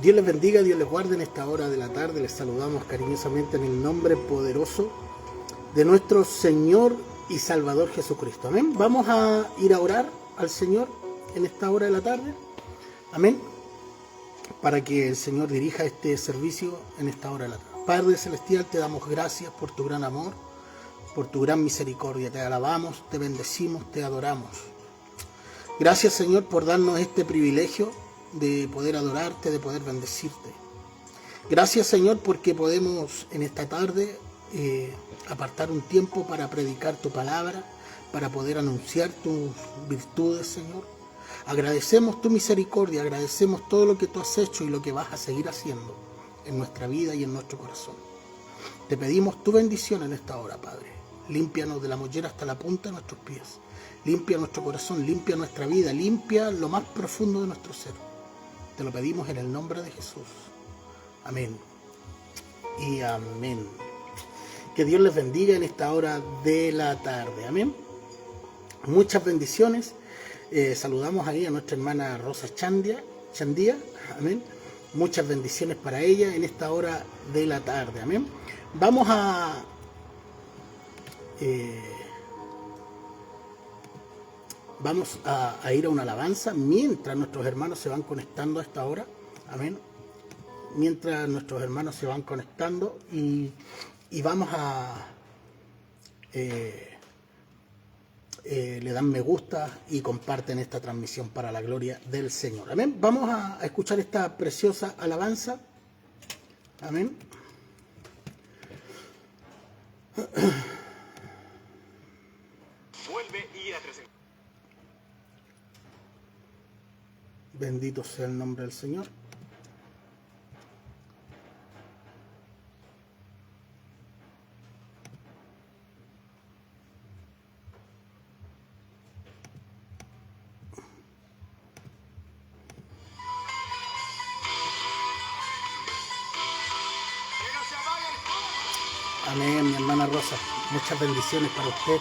Dios les bendiga, Dios les guarde en esta hora de la tarde. Les saludamos cariñosamente en el nombre poderoso de nuestro Señor y Salvador Jesucristo. Amén. Vamos a ir a orar al Señor en esta hora de la tarde. Amén. Para que el Señor dirija este servicio en esta hora de la tarde. Padre Celestial, te damos gracias por tu gran amor, por tu gran misericordia. Te alabamos, te bendecimos, te adoramos. Gracias, Señor, por darnos este privilegio de poder adorarte, de poder bendecirte. Gracias, Señor, porque podemos en esta tarde apartar un tiempo para predicar tu palabra, para poder anunciar tus virtudes, Señor. Agradecemos tu misericordia, agradecemos todo lo que tú has hecho y lo que vas a seguir haciendo en nuestra vida y en nuestro corazón. Te pedimos tu bendición en esta hora, Padre. Límpianos de la mollera hasta la punta de nuestros pies. Limpia nuestro corazón, limpia nuestra vida, limpia lo más profundo de nuestro ser. Te lo pedimos en el nombre de Jesús. Amén. Y amén. Que Dios les bendiga en esta hora de la tarde. Amén. Muchas bendiciones. Saludamos ahí a nuestra hermana Rosa Chandía. Amén. Muchas bendiciones para ella en esta hora de la tarde. Amén. Vamos a ir a una alabanza mientras nuestros hermanos se van conectando a esta hora. Amén. Mientras nuestros hermanos se van conectando y vamos a le dan me gusta y comparten esta transmisión para la gloria del Señor. Amén. Vamos a escuchar esta preciosa alabanza. Amén. Vuelve y acrecenta. Bendito sea el nombre del Señor. Amén, mi hermana Rosa. Muchas bendiciones para usted,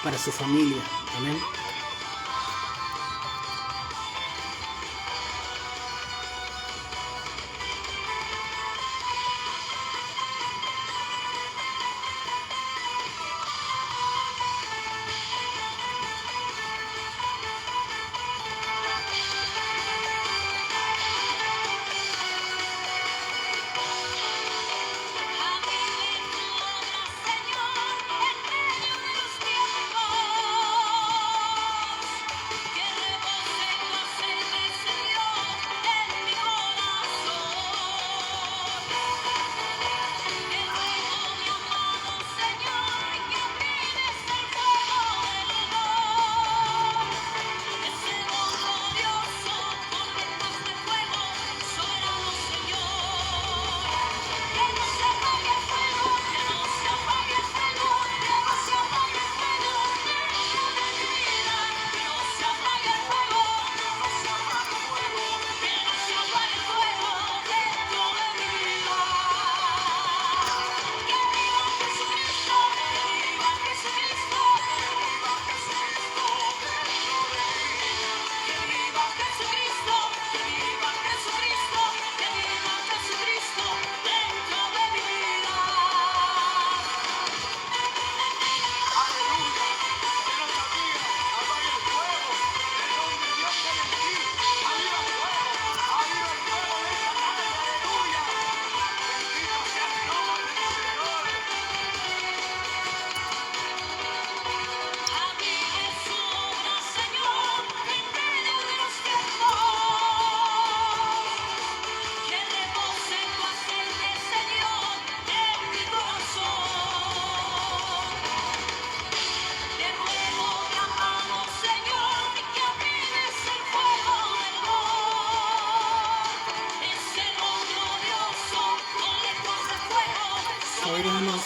para su familia. Amén.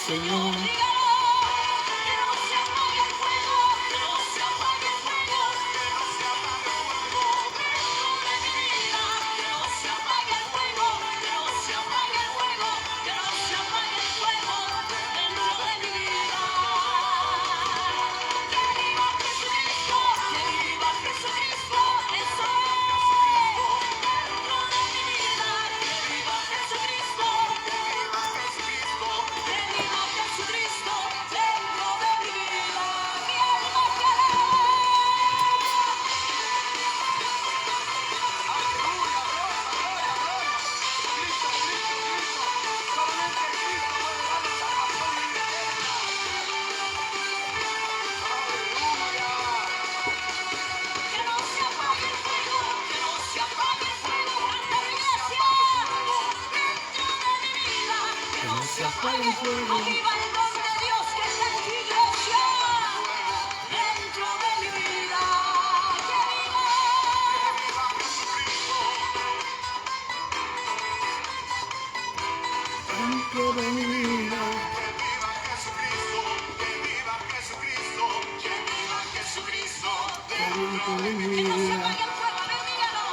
Señor. apague el fuego. Aviva el don de Dios que está en tu iglesia, dentro de mi vida. Que viva. Dentro de mi vida. Que viva Jesucristo, que viva Jesucristo, Dentro de mi que no se vida. apague el fuego, a ver, dígalo,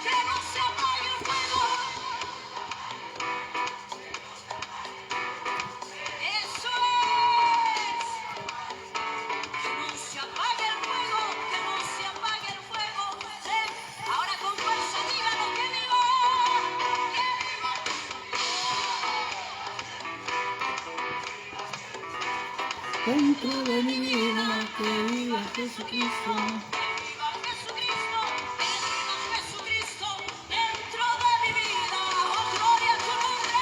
que no se apague el fuego. Eso es. Que no se apague el fuego, que no se apague el fuego. Ahora con fuerza dígalo, que viva. Dentro de mi vida. Que viva Jesucristo. Viva Jesucristo, viva Jesucristo, dentro de mi vida. Oh, gloria a tu nombre.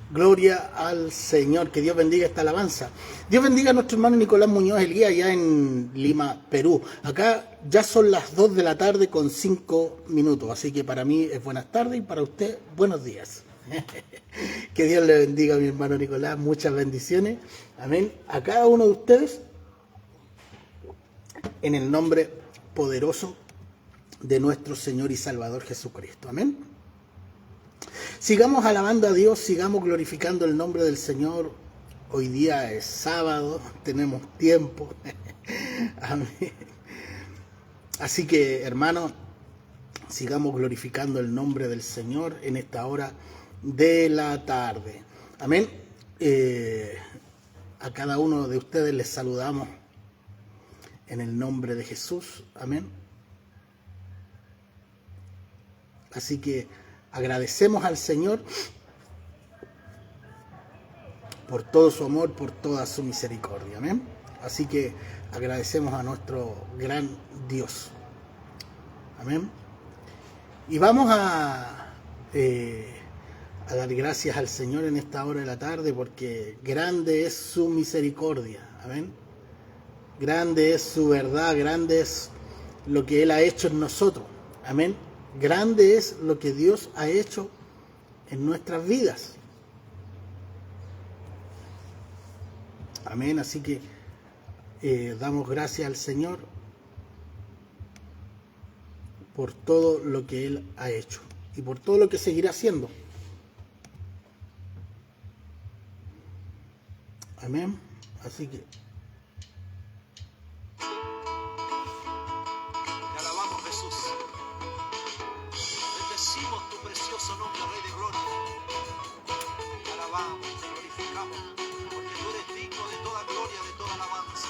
Gloria al Señor, que Dios bendiga esta alabanza. Dios bendiga a nuestro hermano Nicolás Muñoz Elías allá en Lima, Perú. Acá ya son las 2 de la tarde con 5 minutos, así que para mí es buenas tardes y para usted buenos días. Que Dios le bendiga a mi hermano Nicolás, muchas bendiciones. Amén. A cada uno de ustedes, en el nombre poderoso de nuestro Señor y Salvador Jesucristo. Amén. Sigamos alabando a Dios, sigamos glorificando el nombre del Señor. Hoy día es sábado, tenemos tiempo. Amén. Así que, hermanos, sigamos glorificando el nombre del Señor en esta hora de la tarde. Amén. A cada uno de ustedes les saludamos en el nombre de Jesús. Amén. Así que agradecemos al Señor por todo su amor, por toda su misericordia. Amén. Así que agradecemos a nuestro gran Dios. Amén. Y vamos a dar gracias al Señor en esta hora de la tarde, porque grande es su misericordia. Amén. Grande es su verdad, grande es lo que Él ha hecho en nosotros. Amén. Grande es lo que Dios ha hecho en nuestras vidas. Amén. Así que damos gracias al Señor por todo lo que Él ha hecho y por todo lo que seguirá haciendo. Amén. Así que Te alabamos, Jesús. Bendecimos tu precioso nombre, Rey de Gloria. Te alabamos, te glorificamos, porque tú eres digno de toda gloria, de toda alabanza.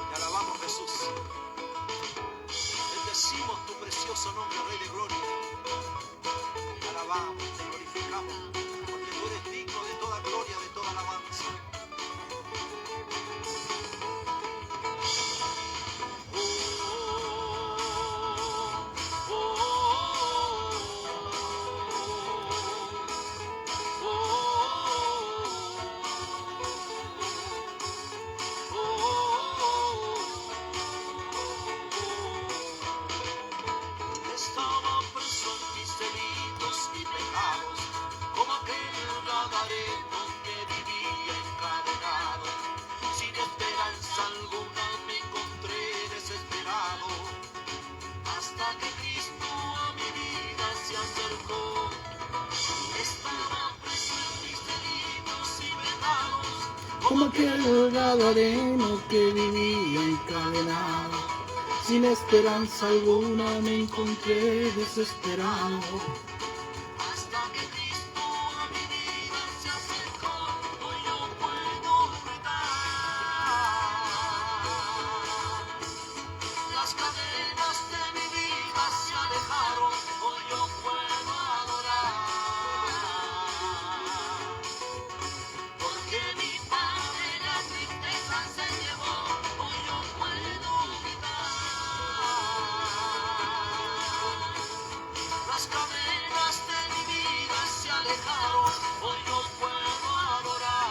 Te alabamos, Jesús. Bendecimos tu precioso nombre, Rey de Gloria. Te alabamos, te glorificamos, porque tú eres digno de toda gloria, de toda alabanza. Estaba preso en mis delitos y pecados, como como aquel gadareno que vivía encadenado. Sin esperanza alguna me encontré desesperado. Hasta que Cristo a mi vida se acercó, hoy yo puedo gritar. Las cadenas de mi vida se alejaron, hoy yo puedo adorar. Porque mi Padre la tristeza se llevó, hoy yo puedo gritar. Las cadenas de mi vida se alejaron, hoy yo puedo adorar.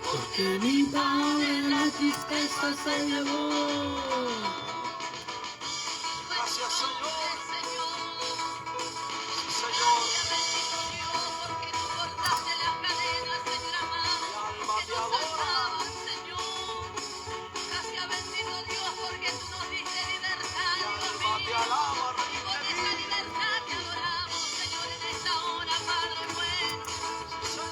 Porque mi Padre la tristeza se llevó. Gracias, Señor. Señor. Sí, Señor. Bendito Dios, porque tú cortaste las cadenas, Señor amado, Mi alma que te nos adora. ataban, Señor. Gracias, bendito Dios, porque tú nos diste libertad, Mi Dios alma te mío. alaba, Y Rey con de esa vida. libertad te adoramos, Señor, en esta hora, Padre bueno.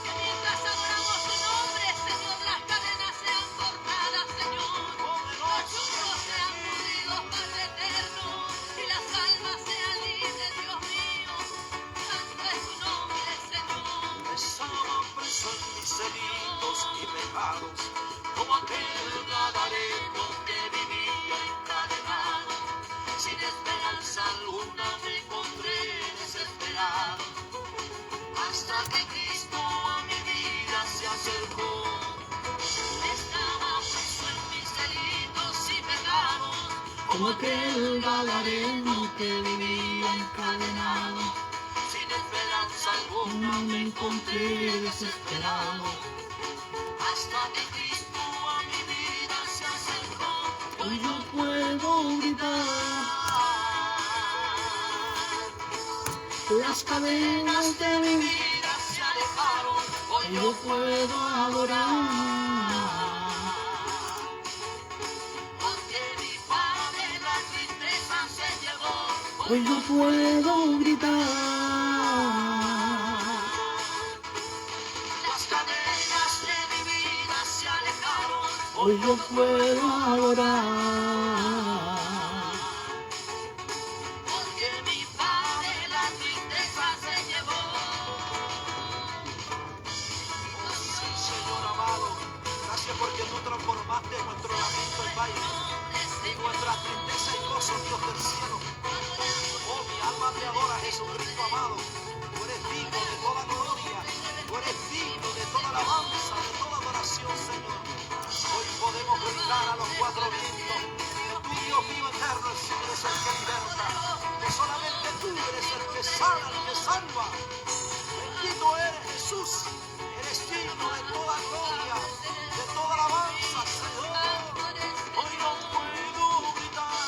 Que mientras adoramos tu nombre, Señor, las cadenas sean cortadas, Señor. Los yugos sean movidos, Padre eterno, y las almas sean libres, Dios mío. Santo es tu nombre, Señor. Estaba preso en mis delitos y pecados, como aquel gadareno que vivía encadenado. Sin esperanza alguna me encontré desesperado. Hasta que Cristo a mi vida se acercó. Estaba preso en mis delitos y pecados, Como aquel gadareno que vivía encadenado. sin esperanza alguna No me encontré desesperado. hasta que Cristo a mi vida se acercó. Hoy yo puedo gritar. Las cadenas de mi vida Vida se alejaron, hoy yo puedo adorar. porque mi Padre la tristeza se llevó. Hoy yo puedo gritar. Las cadenas de mi vida se alejaron, Hoy yo puedo adorar. porque mi Padre la tristeza se llevó. Sí, Señor amado, gracias porque tú transformaste nuestro lamento en baile y nuestra tristeza en gozo, Dios del cielo. Oh, mi alma te adora, Jesucristo amado. Tú eres digno de toda gloria, tú eres digno de toda alabanza, de toda adoración, Señor. Hoy podemos gritar a los cuatro vientos que tú, Dios mío eterno, eres el que liberta, que solamente tú eres el que sana, el que salva. Bendito eres, Jesús. Eres digno de toda gloria, de toda alabanza, Señor. Hoy no puedo gritar.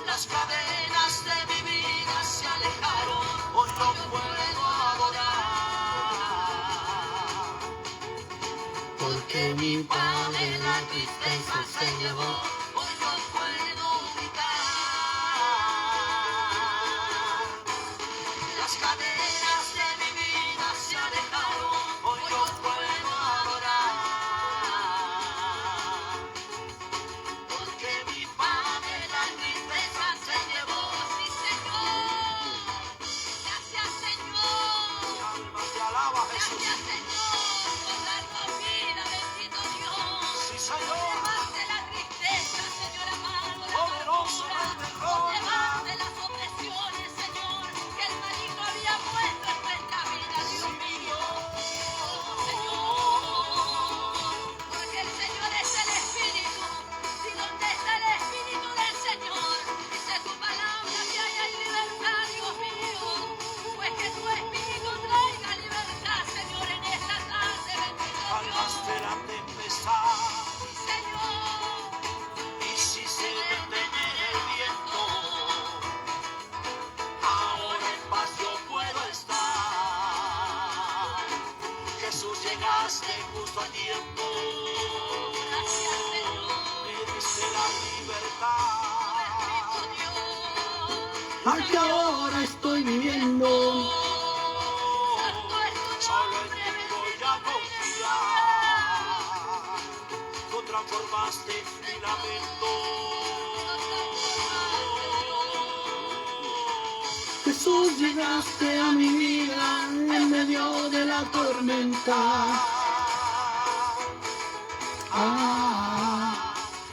Las cadenas de mi vida se alejaron, hoy no puedo adorar. Porque mi Padre la tristeza se llevó. Hoy no puedo gritar. Las cadenas de mi vida se alejaron, hoy no puedo adorar. Porque mi Padre la tristeza se llevó. Sí, Señor. Gracias, Mi Señor. alma te alaba, Jesús. Gracias, Señor, por darnos vida, bendito Dios. Sí, Señor. Llevaste la tristeza, Señor amado, la Poderoso amargura. Rey de gloria. Llevaste las opresiones, Señor, que el maligno había puesto en nuestra vida, Dios mío. Señor, porque el Señor es el Espíritu. ¿Y dónde está el Espíritu del Señor? Dice tu palabra que hay libertad, Dios mío. Pues que tu Espíritu traiga libertad, Señor, en esta tarde, bendito Calmaste Dios. la tempestad. Señor, Y si se detiene el viento, ahora en paz yo puedo estar. Jesús, llegaste justo a tiempo. gracias, Señor. Me diste la libertad. Bendito Dios. Porque ahora estoy viviendo transformaste mi lamento. Jesús, llegaste a mi vida en medio de la tormenta.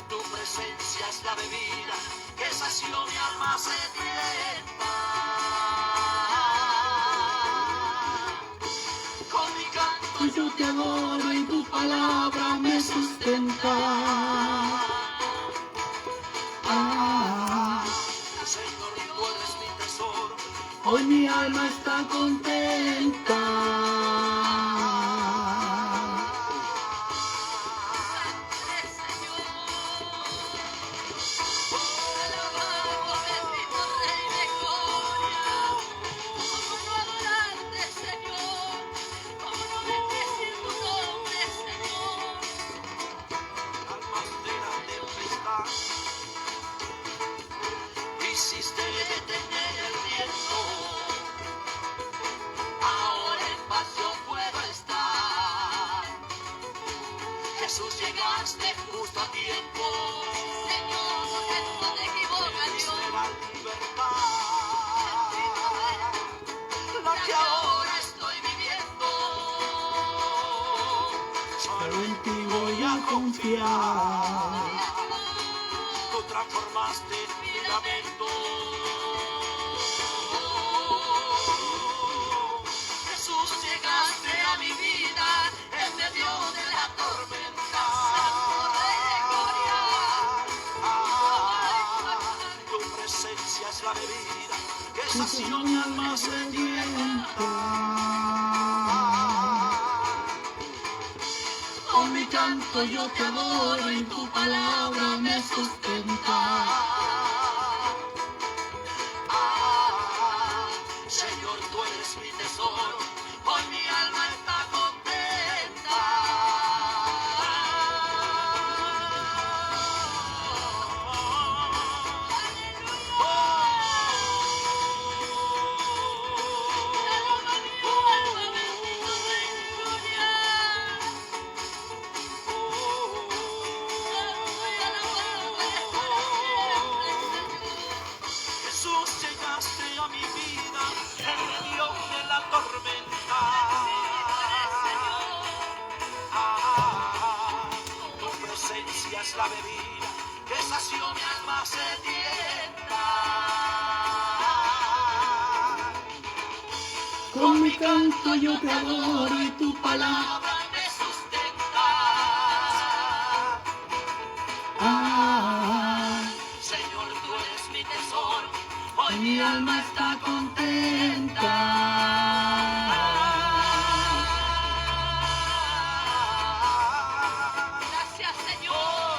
Tu presencia es la bebida que sació mi alma sedienta. Con mi canto Yo te adoro y tu palabra me sustenta. Señor, tú eres mi tesoro. Hoy mi alma está contenta. Alabamos, bendito Rey de Gloria. ¿Cómo no adorarte, Señor? ¿Cómo no bendecir tu nombre, Señor? Almas de la tempestad, hiciste detener el viento. Ahora en paz yo puedo estar. Jesús, llegaste justo a tiempo. Señor, porque tú no te equivocas, Dios. Diste la libertad, la que ahora estoy viviendo. Solo en ti voy a confiar. Tú transformaste mi lamento. Jesús, llegaste a mi vida en medio de la tormenta. Rey de Gloria. Tu presencia es la bebida que sació mi alma sedienta. Con mi canto yo te adoro y tu palabra me sustenta. Señor, tú eres mi tesoro. Hoy mi alma está contenta. Alaba mi alma, bendito Rey de Gloria. Aleluya, alabado eres para siempre, Señor. Jesús, llegaste a mi vida en medio de la tormenta. Tu presencia es la bebida que sació mi alma sedienta. Con mi canto yo te adoro y tu palabra. Palabra me sustenta. Señor, tú eres mi tesoro. Hoy Mi alma está contenta. Gracias, Señor,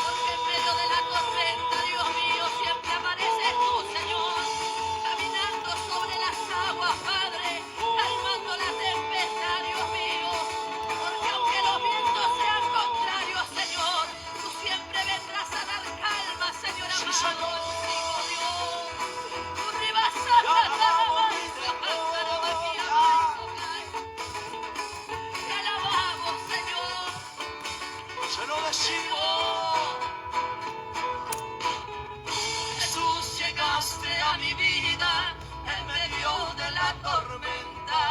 porque en medio de la tormenta, Dios mío, siempre amaneces tú, Señor, caminando sobre las aguas, Padre, calmando la tempestad, Dios mío, porque aunque los vientos sean contrarios, Señor, tú siempre vendrás a dar calma, Señor Sí, amado, Señor. contigo, Dios. Tú ribas a te alabamos, Señor. Se lo decimos. Jesús, llegaste a mi vida en medio de la tormenta.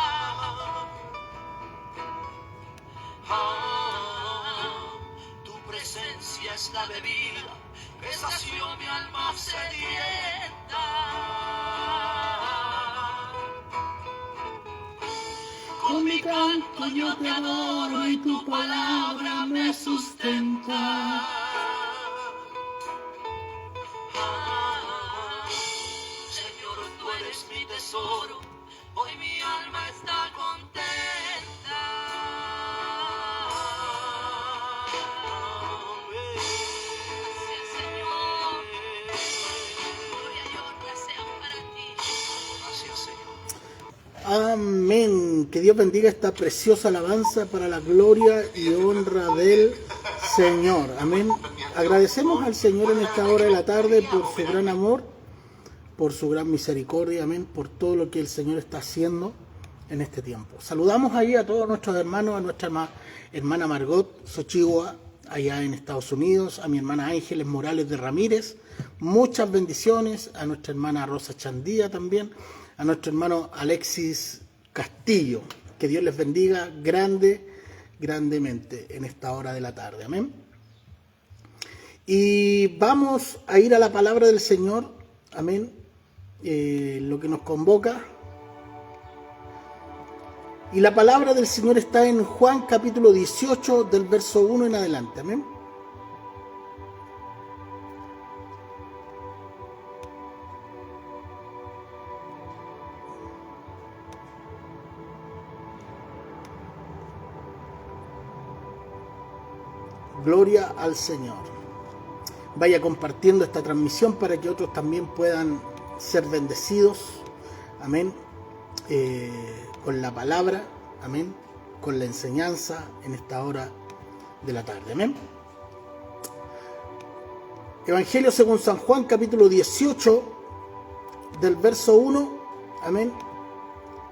Tu presencia es la bebida que sació mi alma sedienta. Con mi canto yo te adoro y tu palabra me sustenta. Señor, tú eres mi tesoro. Hoy mi alma está contenta. Gracias, Señor. Gloria y honra sean para ti. Gracias, Señor. Amén. Que Dios bendiga esta preciosa alabanza para la gloria y honra del Señor. Amén. Agradecemos al Señor en esta hora de la tarde por su gran amor, por su gran misericordia, amén, por todo lo que el Señor está haciendo en este tiempo. Saludamos ahí a todos nuestros hermanos, a nuestra hermana Margot Xochigua, allá en Estados Unidos, a mi hermana Ángeles Morales de Ramírez, muchas bendiciones, a nuestra hermana Rosa Chandía también, a nuestro hermano Alexis Castillo, que Dios les bendiga grandemente en esta hora de la tarde, amén. Y vamos a ir a la palabra del Señor, amén, lo que nos convoca. Y la palabra del Señor está en Juan capítulo 18 del verso 1 en adelante, amén. Gloria al Señor. Vaya compartiendo esta transmisión para que otros también puedan ser bendecidos, amén, con la palabra, amén, con la enseñanza en esta hora de la tarde, amén. Evangelio según San Juan, capítulo 18, del verso 1, amén,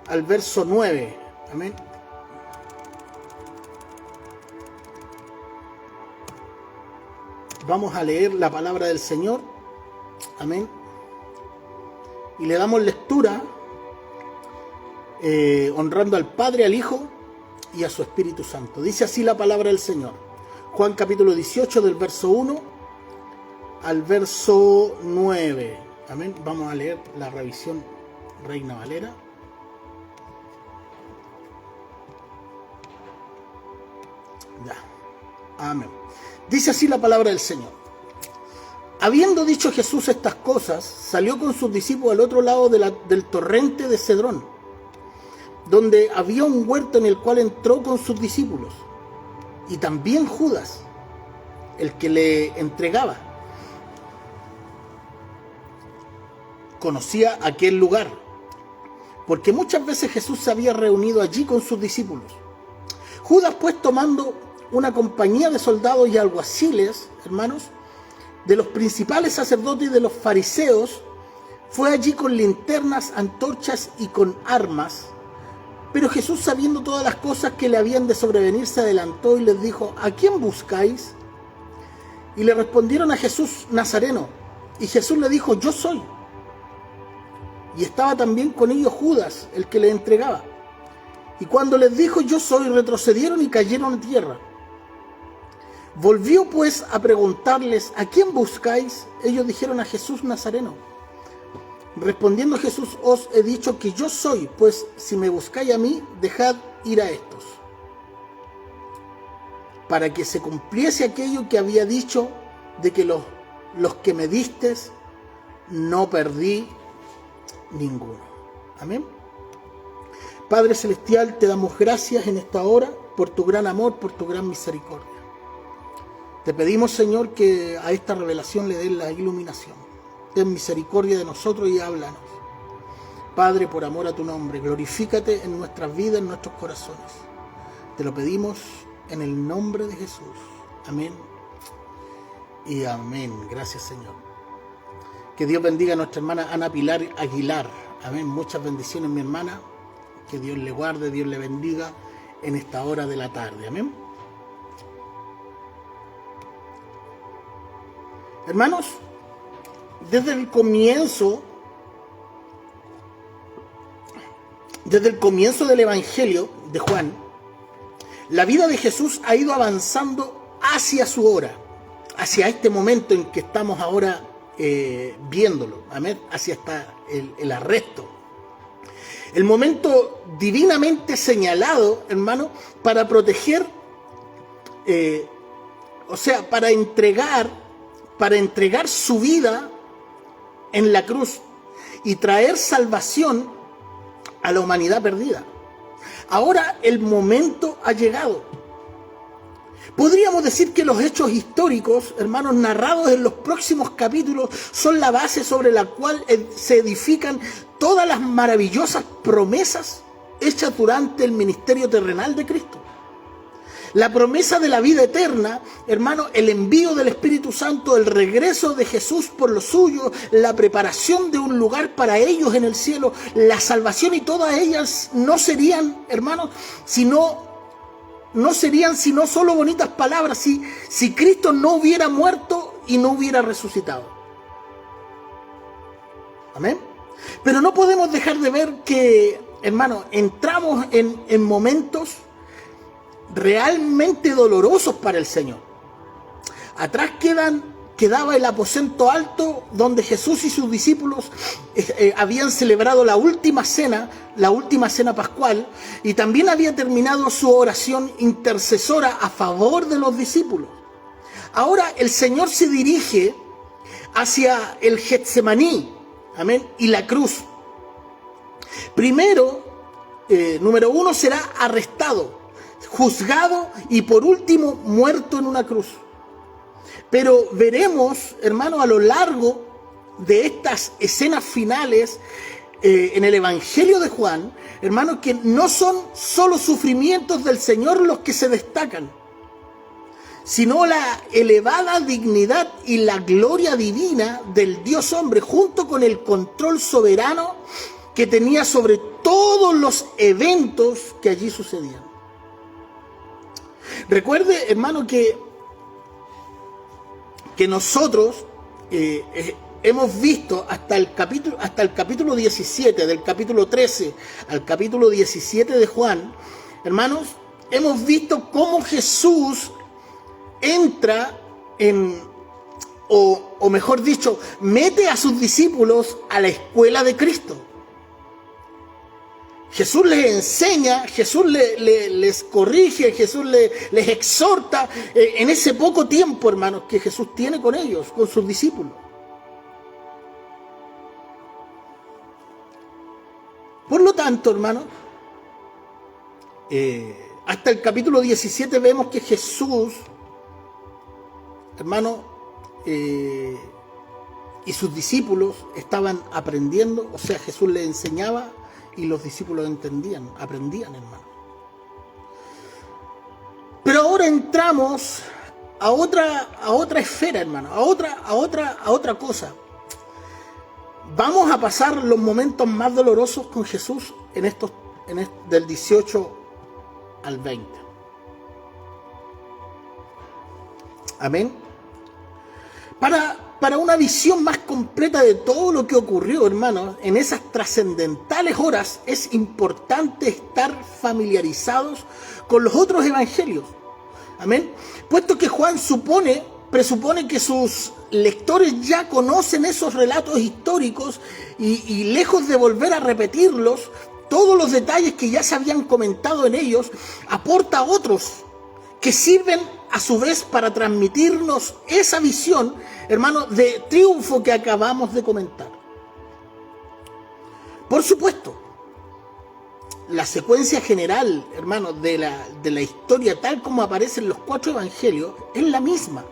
al verso 9, amén. Vamos a leer la palabra del Señor, amén, y le damos lectura honrando al Padre, al Hijo y a su Espíritu Santo. Dice así la palabra del Señor. Juan capítulo 18 del verso 1 al verso 9. Amén. Vamos a leer la revisión Reina Valera. Ya. Amén. Dice así la palabra del Señor. Habiendo dicho Jesús estas cosas, salió con sus discípulos al otro lado del torrente de Cedrón, donde había un huerto en el cual entró con sus discípulos, y también Judas, el que le entregaba. Conocía aquel lugar, porque muchas veces Jesús se había reunido allí con sus discípulos. Judas, pues, tomando una compañía de soldados y alguaciles, hermanos, de los principales sacerdotes y de los fariseos, fue allí con linternas, antorchas y con armas. Pero Jesús, sabiendo todas las cosas que le habían de sobrevenir, se adelantó y les dijo: ¿a quién buscáis? Y le respondieron: a Jesús Nazareno. Y Jesús le dijo: yo soy. Y estaba también con ellos Judas, el que le entregaba. Y cuando les dijo: yo soy, retrocedieron y cayeron a tierra. Volvió pues a preguntarles: ¿a quién buscáis? Ellos dijeron: a Jesús Nazareno. Respondiendo Jesús: os he dicho que yo soy, pues si me buscáis a mí, dejad ir a estos, para que se cumpliese aquello que había dicho, de que los que me distes no perdí ninguno. Amén. Padre Celestial, te damos gracias en esta hora por tu gran amor, por tu gran misericordia. Te pedimos, Señor, que a esta revelación le des la iluminación. Ten misericordia de nosotros y háblanos. Padre, por amor a tu nombre, glorifícate en nuestras vidas, en nuestros corazones. Te lo pedimos en el nombre de Jesús. Amén y amén. Gracias, Señor. Que Dios bendiga a nuestra hermana Ana Pilar Aguilar. Amén. Muchas bendiciones, mi hermana. Que Dios le guarde, Dios le bendiga en esta hora de la tarde. Amén. Hermanos, desde el comienzo del Evangelio de Juan, la vida de Jesús ha ido avanzando hacia su hora, hacia este momento en que estamos ahora viéndolo, amén, hacia hasta el arresto. El momento divinamente señalado, hermano, para proteger, para entregar su vida en la cruz y traer salvación a la humanidad perdida. Ahora el momento ha llegado. Podríamos decir que los hechos históricos, hermanos, narrados en los próximos capítulos, son la base sobre la cual se edifican todas las maravillosas promesas hechas durante el ministerio terrenal de Cristo. La promesa de la vida eterna, hermano, el envío del Espíritu Santo, el regreso de Jesús por los suyos, la preparación de un lugar para ellos en el cielo, la salvación, y todas ellas no serían, hermanos, sino no serían sino solo bonitas palabras si Cristo no hubiera muerto y no hubiera resucitado. Amén. Pero no podemos dejar de ver que, hermano, entramos en momentos realmente dolorosos para el Señor. Atrás quedaba el aposento alto donde Jesús y sus discípulos habían celebrado la última cena pascual, y también había terminado su oración intercesora a favor de los discípulos. Ahora el Señor se dirige hacia el Getsemaní, amén, y la cruz. Primero, número uno, será arrestado, juzgado y por último muerto en una cruz. Pero veremos, hermano, a lo largo de estas escenas finales en el Evangelio de Juan, hermano, que no son solo sufrimientos del Señor los que se destacan, sino la elevada dignidad y la gloria divina del Dios hombre, junto con el control soberano que tenía sobre todos los eventos que allí sucedían. Recuerde, hermano, que nosotros hemos visto hasta el capítulo 17, del capítulo 13 al capítulo 17 de Juan, hermanos, hemos visto cómo Jesús entra o mejor dicho, mete a sus discípulos a la escuela de Cristo. Jesús les enseña, Jesús les corrige, Jesús les exhorta en ese poco tiempo, hermanos, que Jesús tiene con ellos, con sus discípulos. Por lo tanto, hermanos, hasta el capítulo 17 vemos que Jesús, hermano, y sus discípulos estaban aprendiendo, o sea, Jesús les enseñaba y los discípulos aprendían, hermano. Pero ahora entramos a otra esfera, hermano, a otra cosa. Vamos a pasar los momentos más dolorosos con Jesús del 18 al 20. Amén. Para una visión más completa de todo lo que ocurrió, hermanos, en esas trascendentales horas, es importante estar familiarizados con los otros evangelios. Amén. Puesto que Juan presupone que sus lectores ya conocen esos relatos históricos y lejos de volver a repetirlos, todos los detalles que ya se habían comentado en ellos, aporta otros que sirven a su vez para transmitirnos esa visión, hermano, de triunfo que acabamos de comentar. Por supuesto, la secuencia general, hermano, de la historia tal como aparece en los 4 evangelios es la misma.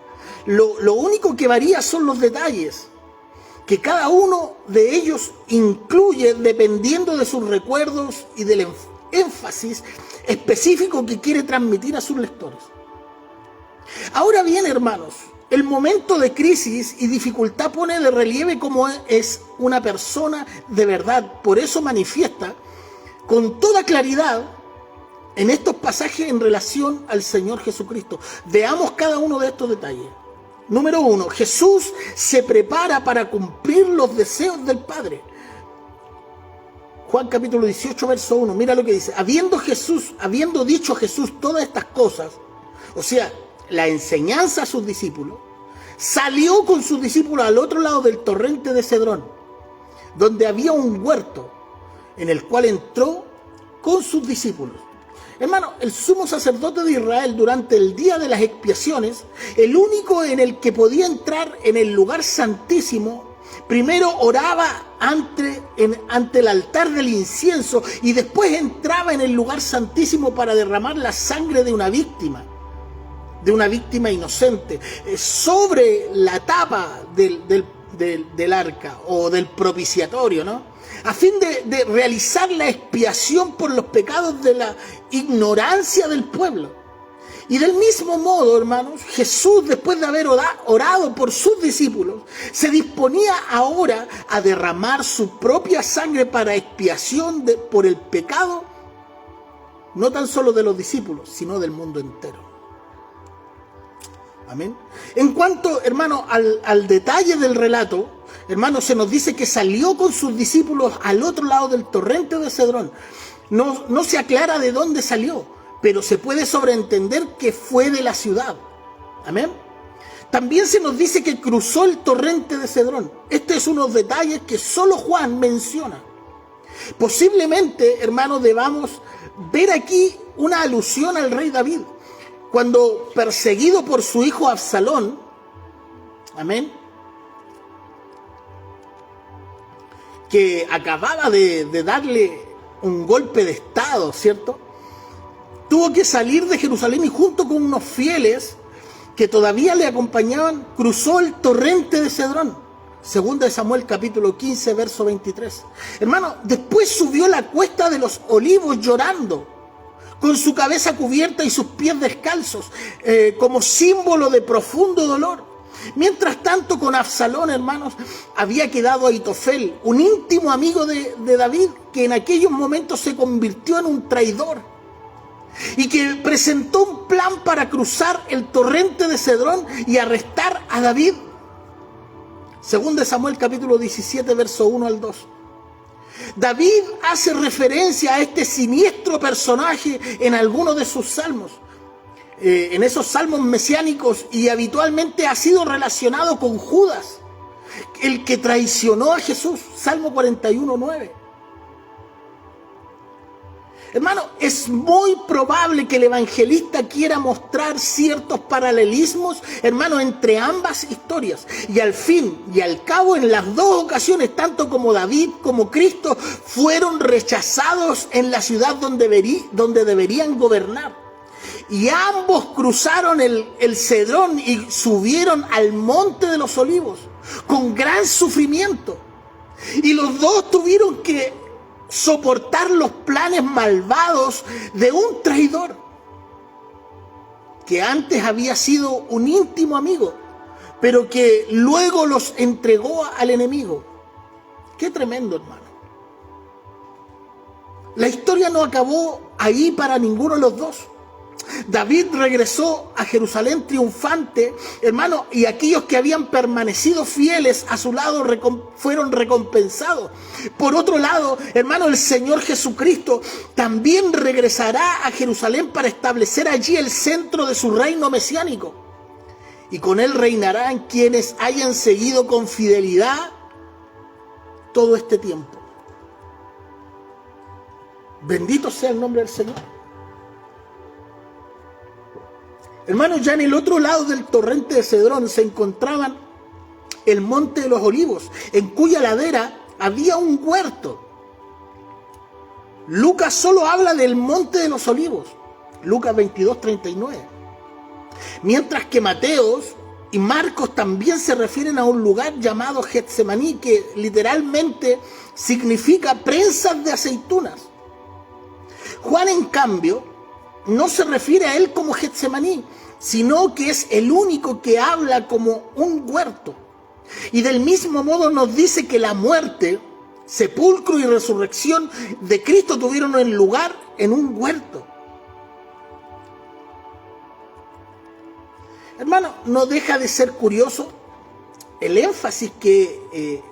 Lo único que varía son los detalles que cada uno de ellos incluye dependiendo de sus recuerdos y del énfasis específico que quiere transmitir a sus lectores. Ahora bien, hermanos, el momento de crisis y dificultad pone de relieve cómo es una persona de verdad. Por eso manifiesta con toda claridad en estos pasajes en relación al Señor Jesucristo. Veamos cada uno de estos detalles. Número 1, Jesús se prepara para cumplir los deseos del Padre. Juan capítulo 18, verso 1, mira lo que dice. Habiendo dicho Jesús todas estas cosas, o sea, la enseñanza a sus discípulos, salió con sus discípulos al otro lado del torrente de Cedrón, donde había un huerto, en el cual entró con sus discípulos. Hermano, el sumo sacerdote de Israel durante el día de las expiaciones, el único en el que podía entrar en el lugar santísimo, primero oraba ante el altar del incienso y después entraba en el lugar santísimo para derramar la sangre de una víctima inocente, sobre la tapa del arca o del propiciatorio, ¿no? A fin de realizar la expiación por los pecados de la ignorancia del pueblo. Y del mismo modo, hermanos, Jesús, después de haber orado por sus discípulos, se disponía ahora a derramar su propia sangre para expiación por el pecado no tan solo de los discípulos, sino del mundo entero. Amén. En cuanto, hermano, al detalle del relato, hermano, se nos dice que salió con sus discípulos al otro lado del torrente de Cedrón. No se aclara de dónde salió, pero se puede sobreentender que fue de la ciudad. Amén. También se nos dice que cruzó el torrente de Cedrón. Este es unos detalles que solo Juan menciona. Posiblemente, hermano, debamos ver aquí una alusión al rey David, cuando perseguido por su hijo Absalón, amén, que acababa de darle un golpe de estado, ¿cierto? Tuvo que salir de Jerusalén y junto con unos fieles que todavía le acompañaban, cruzó el torrente de Cedrón. Segunda de Samuel capítulo 15, verso 23. Hermano, después subió la cuesta de los Olivos llorando, con su cabeza cubierta y sus pies descalzos, como símbolo de profundo dolor. Mientras tanto, con Absalón, hermanos, había quedado Ahitofel, un íntimo amigo de David, que en aquellos momentos se convirtió en un traidor y que presentó un plan para cruzar el torrente de Cedrón y arrestar a David. Segunda de Samuel capítulo 17, verso 1 al 2. David hace referencia a este siniestro personaje en algunos de sus salmos, en esos salmos mesiánicos, y habitualmente ha sido relacionado con Judas, el que traicionó a Jesús. Salmo 41, 9. Hermano, es muy probable que el evangelista quiera mostrar ciertos paralelismos, hermano, entre ambas historias. Y al fin y al cabo, en las dos ocasiones, tanto como David como Cristo fueron rechazados en la ciudad donde deberían gobernar. Y ambos cruzaron el Cedrón y subieron al monte de los Olivos con gran sufrimiento. Y los dos tuvieron que soportar los planes malvados de un traidor que antes había sido un íntimo amigo, pero que luego los entregó al enemigo. Qué tremendo, hermano. La historia no acabó ahí para ninguno de los dos. David regresó a Jerusalén triunfante, hermano, y aquellos que habían permanecido fieles a su lado fueron recompensados. Por otro lado, hermano, el Señor Jesucristo también regresará a Jerusalén para establecer allí el centro de su reino mesiánico. Y con él reinarán quienes hayan seguido con fidelidad todo este tiempo. Bendito sea el nombre del Señor. Hermanos, ya en el otro lado del torrente de Cedrón se encontraban el monte de los Olivos, en cuya ladera había un huerto. Lucas solo habla del monte de los Olivos, Lucas 22, 39. Mientras que Mateos y Marcos también se refieren a un lugar llamado Getsemaní, que literalmente significa prensas de aceitunas. Juan, en cambio, no se refiere a él como Getsemaní, sino que es el único que habla como un huerto. Y del mismo modo nos dice que la muerte, sepulcro y resurrección de Cristo tuvieron el lugar en un huerto. Hermano, no deja de ser curioso el énfasis que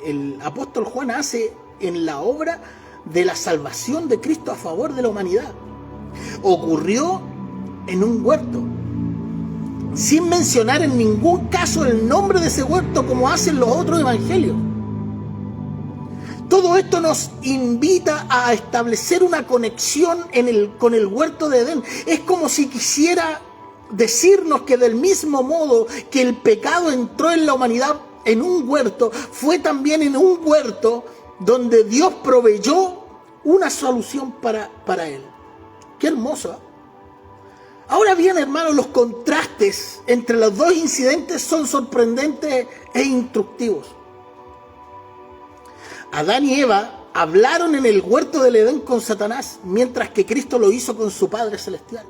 el apóstol Juan hace en la obra de la salvación de Cristo a favor de la humanidad. Ocurrió en un huerto, sin mencionar en ningún caso el nombre de ese huerto como hacen los otros evangelios. Todo esto nos invita a establecer una conexión con el huerto de Edén. Es como si quisiera decirnos que del mismo modo que el pecado entró en la humanidad en un huerto, fue también en un huerto donde Dios proveyó una solución para él. Qué hermoso, ¿eh? Ahora bien, hermanos, los contrastes entre los dos incidentes son sorprendentes e instructivos. Adán y Eva hablaron en el huerto del Edén con Satanás, mientras que Cristo lo hizo con su Padre Celestial.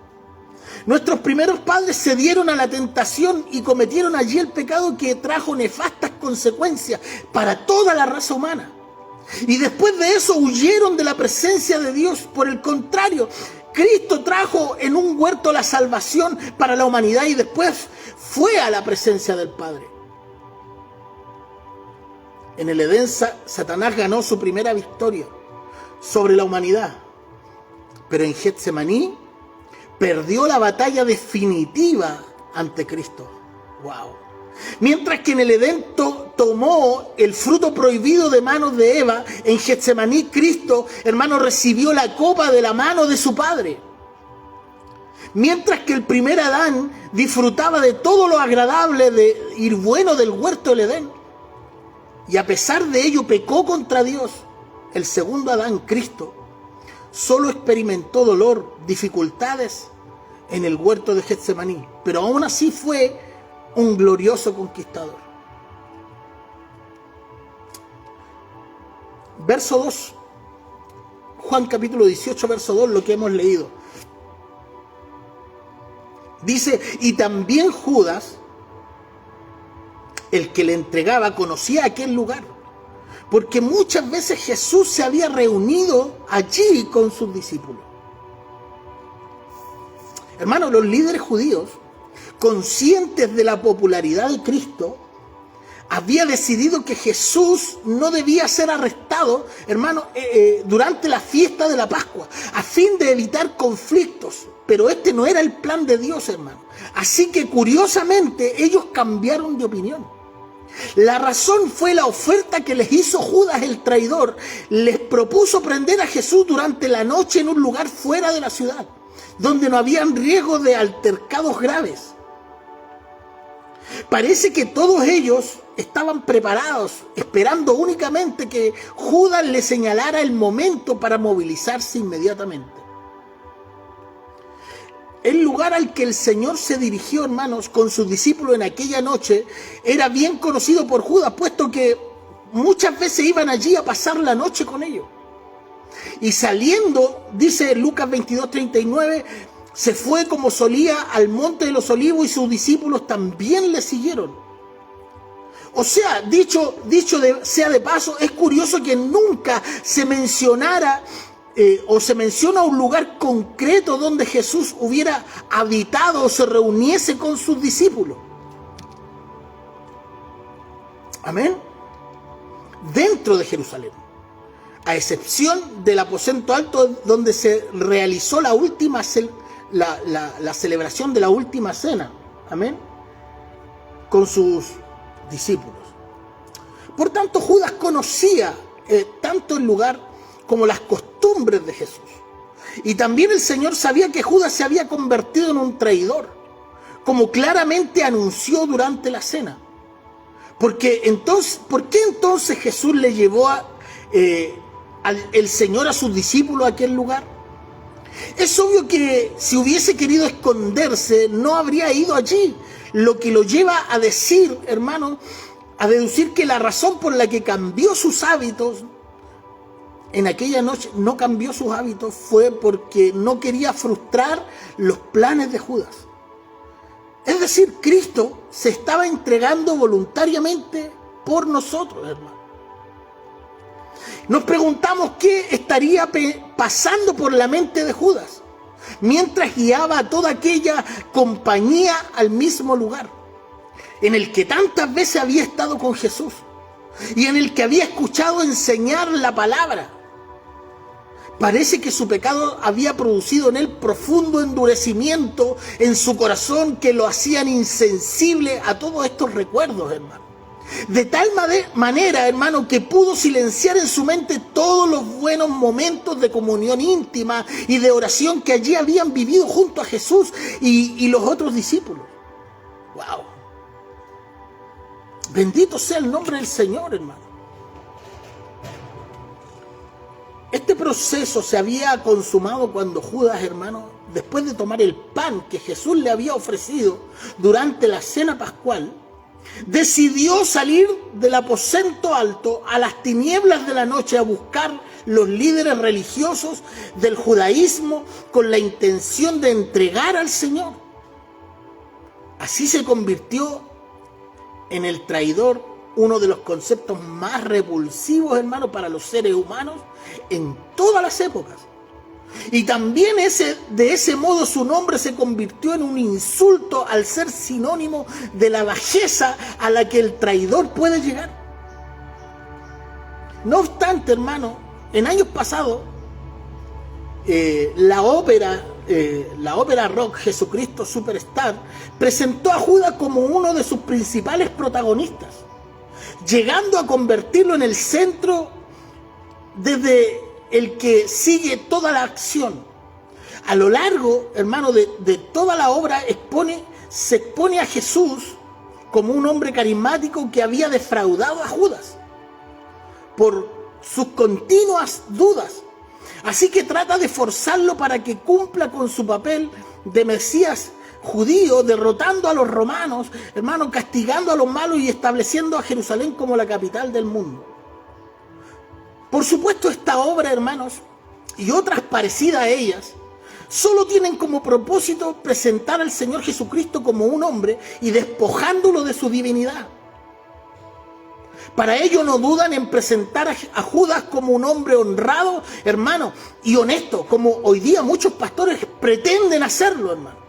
Nuestros primeros padres cedieron a la tentación y cometieron allí el pecado que trajo nefastas consecuencias para toda la raza humana. Y después de eso huyeron de la presencia de Dios. Por el contrario, Cristo trajo en un huerto la salvación para la humanidad y después fue a la presencia del Padre. En el Edén, Satanás ganó su primera victoria sobre la humanidad. Pero en Getsemaní perdió la batalla definitiva ante Cristo. ¡Wow! Mientras que en el Edén tomó el fruto prohibido de manos de Eva, en Getsemaní Cristo, hermano, recibió la copa de la mano de su Padre. Mientras que el primer Adán disfrutaba de todo lo agradable y bueno del huerto del Edén, y a pesar de ello pecó contra Dios, el segundo Adán, Cristo, solo experimentó dolor, dificultades en el huerto de Getsemaní, pero aún así fue un glorioso conquistador. Verso 2, Juan capítulo 18, verso 2, lo que hemos leído. Dice, y también Judas, el que le entregaba, conocía aquel lugar, porque muchas veces Jesús se había reunido allí con sus discípulos. Hermanos, los líderes judíos, conscientes de la popularidad de Cristo, había decidido que Jesús no debía ser arrestado, hermano, durante la fiesta de la Pascua, a fin de evitar conflictos. Pero este no era el plan de Dios, hermano. Así que curiosamente ellos cambiaron de opinión. La razón fue la oferta que les hizo Judas el traidor. Les propuso prender a Jesús durante la noche en un lugar fuera de la ciudad, donde no habían riesgo de altercados graves. Parece que todos ellos estaban preparados, esperando únicamente que Judas le señalara el momento para movilizarse inmediatamente. El lugar al que el Señor se dirigió, hermanos, con sus discípulos en aquella noche, era bien conocido por Judas, puesto que muchas veces iban allí a pasar la noche con ellos. Y saliendo, dice Lucas 22:39, se fue como solía al monte de los olivos y sus discípulos también le siguieron. O sea, dicho sea de paso, es curioso que nunca se mencionara o se menciona un lugar concreto donde Jesús hubiera habitado o se reuniese con sus discípulos. Amén. Dentro de Jerusalén, a excepción del aposento alto donde se realizó la última la celebración de la última cena. Amén. Con sus discípulos. Por tanto, Judas conocía tanto el lugar como las costumbres de Jesús. Y también el Señor sabía que Judas se había convertido en un traidor, como claramente anunció durante la cena. ¿Por qué entonces Jesús le llevó el Señor a sus discípulos a aquel lugar? Es obvio que si hubiese querido esconderse, no habría ido allí, lo que lo lleva a decir, hermano, a deducir que la razón por la que cambió sus hábitos en aquella noche, no cambió sus hábitos, fue porque no quería frustrar los planes de Judas. Es decir, Cristo se estaba entregando voluntariamente por nosotros, hermano. Nos preguntamos qué estaría pasando por la mente de Judas mientras guiaba a toda aquella compañía al mismo lugar en el que tantas veces había estado con Jesús y en el que había escuchado enseñar la palabra. Parece que su pecado había producido en él profundo endurecimiento en su corazón que lo hacían insensible a todos estos recuerdos, hermano. De tal manera, hermano, que pudo silenciar en su mente todos los buenos momentos de comunión íntima y de oración que allí habían vivido junto a Jesús y los otros discípulos. ¡Wow! Bendito sea el nombre del Señor, hermano. Este proceso se había consumado cuando Judas, hermano, después de tomar el pan que Jesús le había ofrecido durante la cena pascual, decidió salir del aposento alto a las tinieblas de la noche a buscar los líderes religiosos del judaísmo con la intención de entregar al Señor. Así se convirtió en el traidor, uno de los conceptos más repulsivos, hermano, para los seres humanos en todas las épocas. Y también de ese modo su nombre se convirtió en un insulto al ser sinónimo de la bajeza a la que el traidor puede llegar. No obstante, hermano, en años pasados, la ópera rock Jesucristo Superstar presentó a Judas como uno de sus principales protagonistas, llegando a convertirlo en el centro desde el que sigue toda la acción. A lo largo, hermano, de toda la obra se expone a Jesús como un hombre carismático que había defraudado a Judas por sus continuas dudas. Así que trata de forzarlo para que cumpla con su papel de Mesías judío, derrotando a los romanos, hermano, castigando a los malos y estableciendo a Jerusalén como la capital del mundo. Por supuesto, esta obra, hermanos, y otras parecidas a ellas, solo tienen como propósito presentar al Señor Jesucristo como un hombre y despojándolo de su divinidad. Para ello no dudan en presentar a Judas como un hombre honrado, hermano, y honesto, como hoy día muchos pastores pretenden hacerlo, hermano.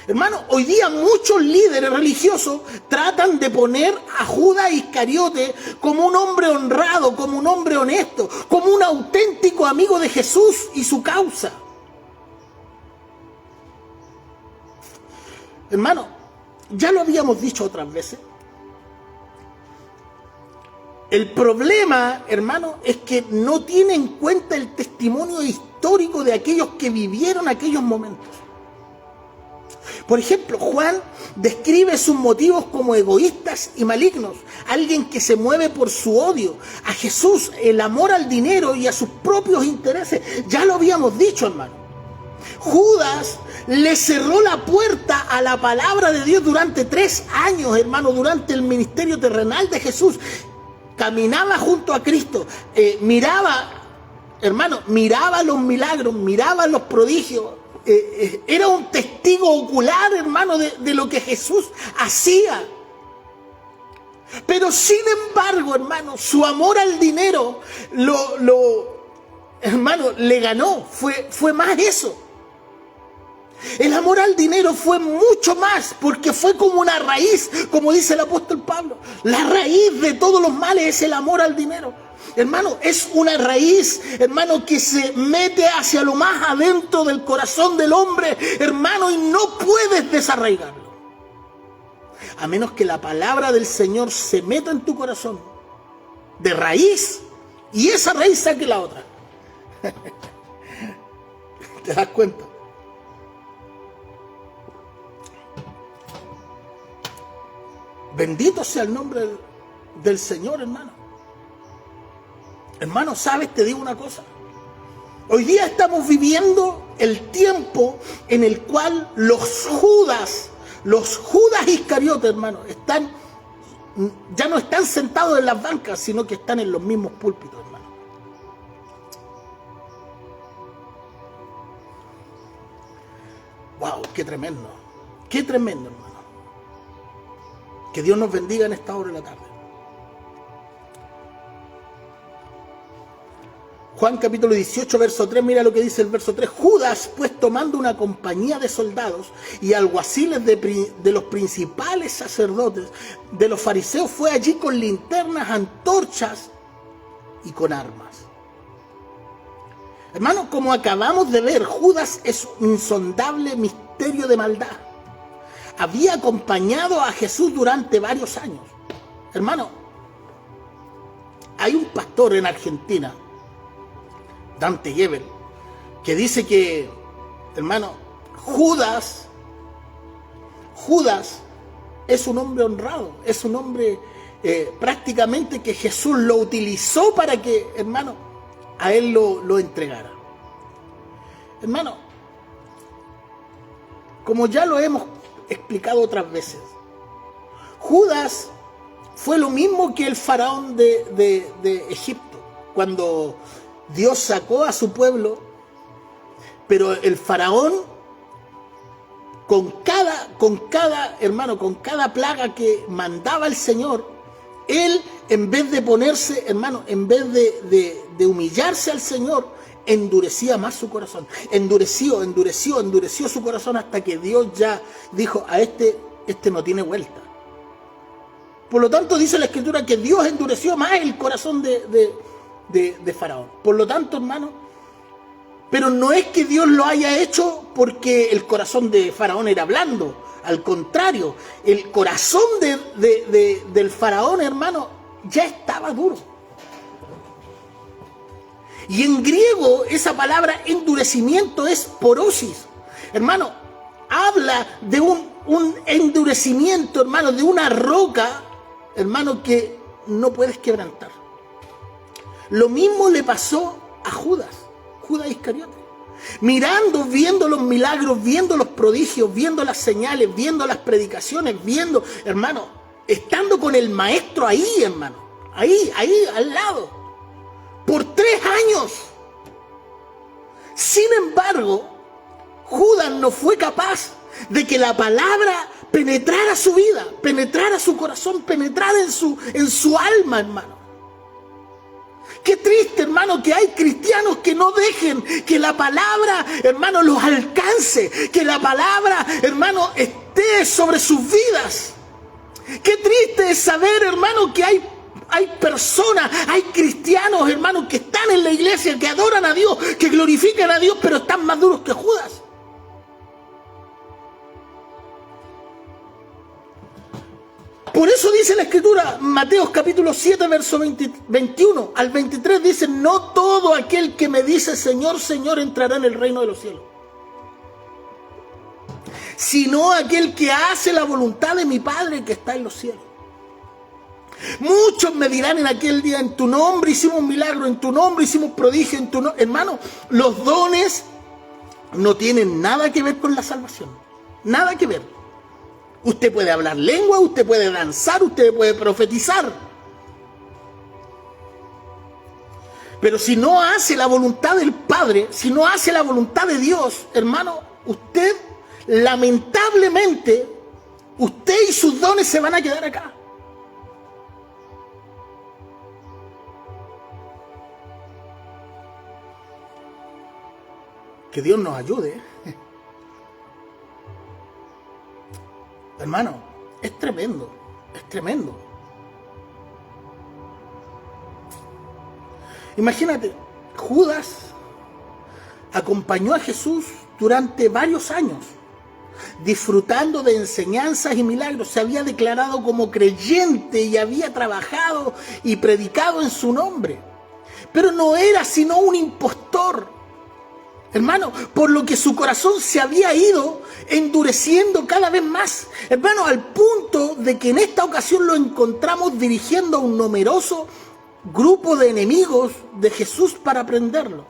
Hermano, hoy día muchos líderes religiosos tratan de poner a Judas Iscariote como un hombre honrado, como un hombre honesto, como un auténtico amigo de Jesús y su causa. Hermano, ya lo habíamos dicho otras veces. El problema, hermano, es que no tiene en cuenta el testimonio histórico de aquellos que vivieron aquellos momentos. Por ejemplo, Juan describe sus motivos como egoístas y malignos, alguien que se mueve por su odio a Jesús, el amor al dinero y a sus propios intereses. Ya lo habíamos dicho, hermano. Judas le cerró la puerta a la palabra de Dios durante 3 años, hermano, durante el ministerio terrenal de Jesús. Caminaba junto a Cristo, miraba los milagros, miraba los prodigios. Era un testigo ocular, hermano, de lo que Jesús hacía. Pero sin embargo, hermano, su amor al dinero hermano, le ganó. Fue más eso. El amor al dinero fue mucho más, porque fue como una raíz, como dice el apóstol Pablo. La raíz de todos los males es el amor al dinero. Hermano, es una raíz, hermano, que se mete hacia lo más adentro del corazón del hombre, hermano, y no puedes desarraigarlo. A menos que la palabra del Señor se meta en tu corazón de raíz, y esa raíz saque la otra. ¿Te das cuenta? Bendito sea el nombre del Señor, hermano. Hermano, ¿sabes? Te digo una cosa. Hoy día estamos viviendo el tiempo en el cual los Judas Iscariote, hermano, ya no están sentados en las bancas, sino que están en los mismos púlpitos, hermano. Wow, qué tremendo, hermano. Que Dios nos bendiga en esta hora de la tarde. Juan capítulo 18, verso 3, mira lo que dice el verso 3. Judas, pues tomando una compañía de soldados y alguaciles de los principales sacerdotes, de los fariseos, fue allí con linternas, antorchas y con armas. Hermano, como acabamos de ver, Judas es un insondable misterio de maldad. Había acompañado a Jesús durante varios años. Hermano, hay un pastor en Argentina, Dante Gebel, que dice que, hermano, Judas es un hombre honrado, es un hombre prácticamente que Jesús lo utilizó para que, hermano, a él lo entregara. Hermano, como ya lo hemos explicado otras veces, Judas fue lo mismo que el faraón de Egipto, cuando Dios sacó a su pueblo, pero el faraón con cada plaga que mandaba el Señor, él, en vez de ponerse, hermano, en vez de humillarse al Señor, endurecía más su corazón. Endureció su corazón hasta que Dios ya dijo, a este no tiene vuelta. Por lo tanto, dice la Escritura que Dios endureció más el corazón de Faraón. Por lo tanto, hermano, pero no es que Dios lo haya hecho porque el corazón de Faraón era blando. Al contrario, el corazón del Faraón, hermano, ya estaba duro. Y en griego esa palabra endurecimiento es porosis. Hermano, habla de un endurecimiento, hermano, de una roca, hermano, que no puedes quebrantar. Lo mismo le pasó a Judas Iscariote. Mirando, viendo los milagros, viendo los prodigios, viendo las señales, viendo las predicaciones, viendo, hermano, estando con el maestro ahí, hermano, ahí, al lado, por 3 años. Sin embargo, Judas no fue capaz de que la palabra penetrara su vida, penetrara su corazón, penetrara en su alma, hermano. Qué triste, hermano, que hay cristianos que no dejen que la palabra, hermano, los alcance, que la palabra, hermano, esté sobre sus vidas. Qué triste es saber, hermano, que hay personas, hay cristianos, hermano, que están en la iglesia, que adoran a Dios, que glorifican a Dios, pero están más duros que Judas. Por eso dice la Escritura, Mateo capítulo 7, verso 21 al 23, dice, no todo aquel que me dice Señor, Señor entrará en el reino de los cielos, sino aquel que hace la voluntad de mi Padre que está en los cielos. Muchos me dirán en aquel día, en tu nombre hicimos milagro, en tu nombre hicimos prodigio, en tu nombre. Hermano, los dones no tienen nada que ver con la salvación, nada que ver. Usted puede hablar lengua, usted puede danzar, usted puede profetizar. Pero si no hace la voluntad del Padre, si no hace la voluntad de Dios, hermano, usted, lamentablemente, usted y sus dones se van a quedar acá. Que Dios nos ayude. Hermano, es tremendo, es tremendo. Imagínate, Judas acompañó a Jesús durante varios años, disfrutando de enseñanzas y milagros. Se había declarado como creyente y había trabajado y predicado en su nombre. Pero no era sino un impostor. Hermano, por lo que su corazón se había ido endureciendo cada vez más. Hermano, al punto de que en esta ocasión lo encontramos dirigiendo a un numeroso grupo de enemigos de Jesús para prenderlo.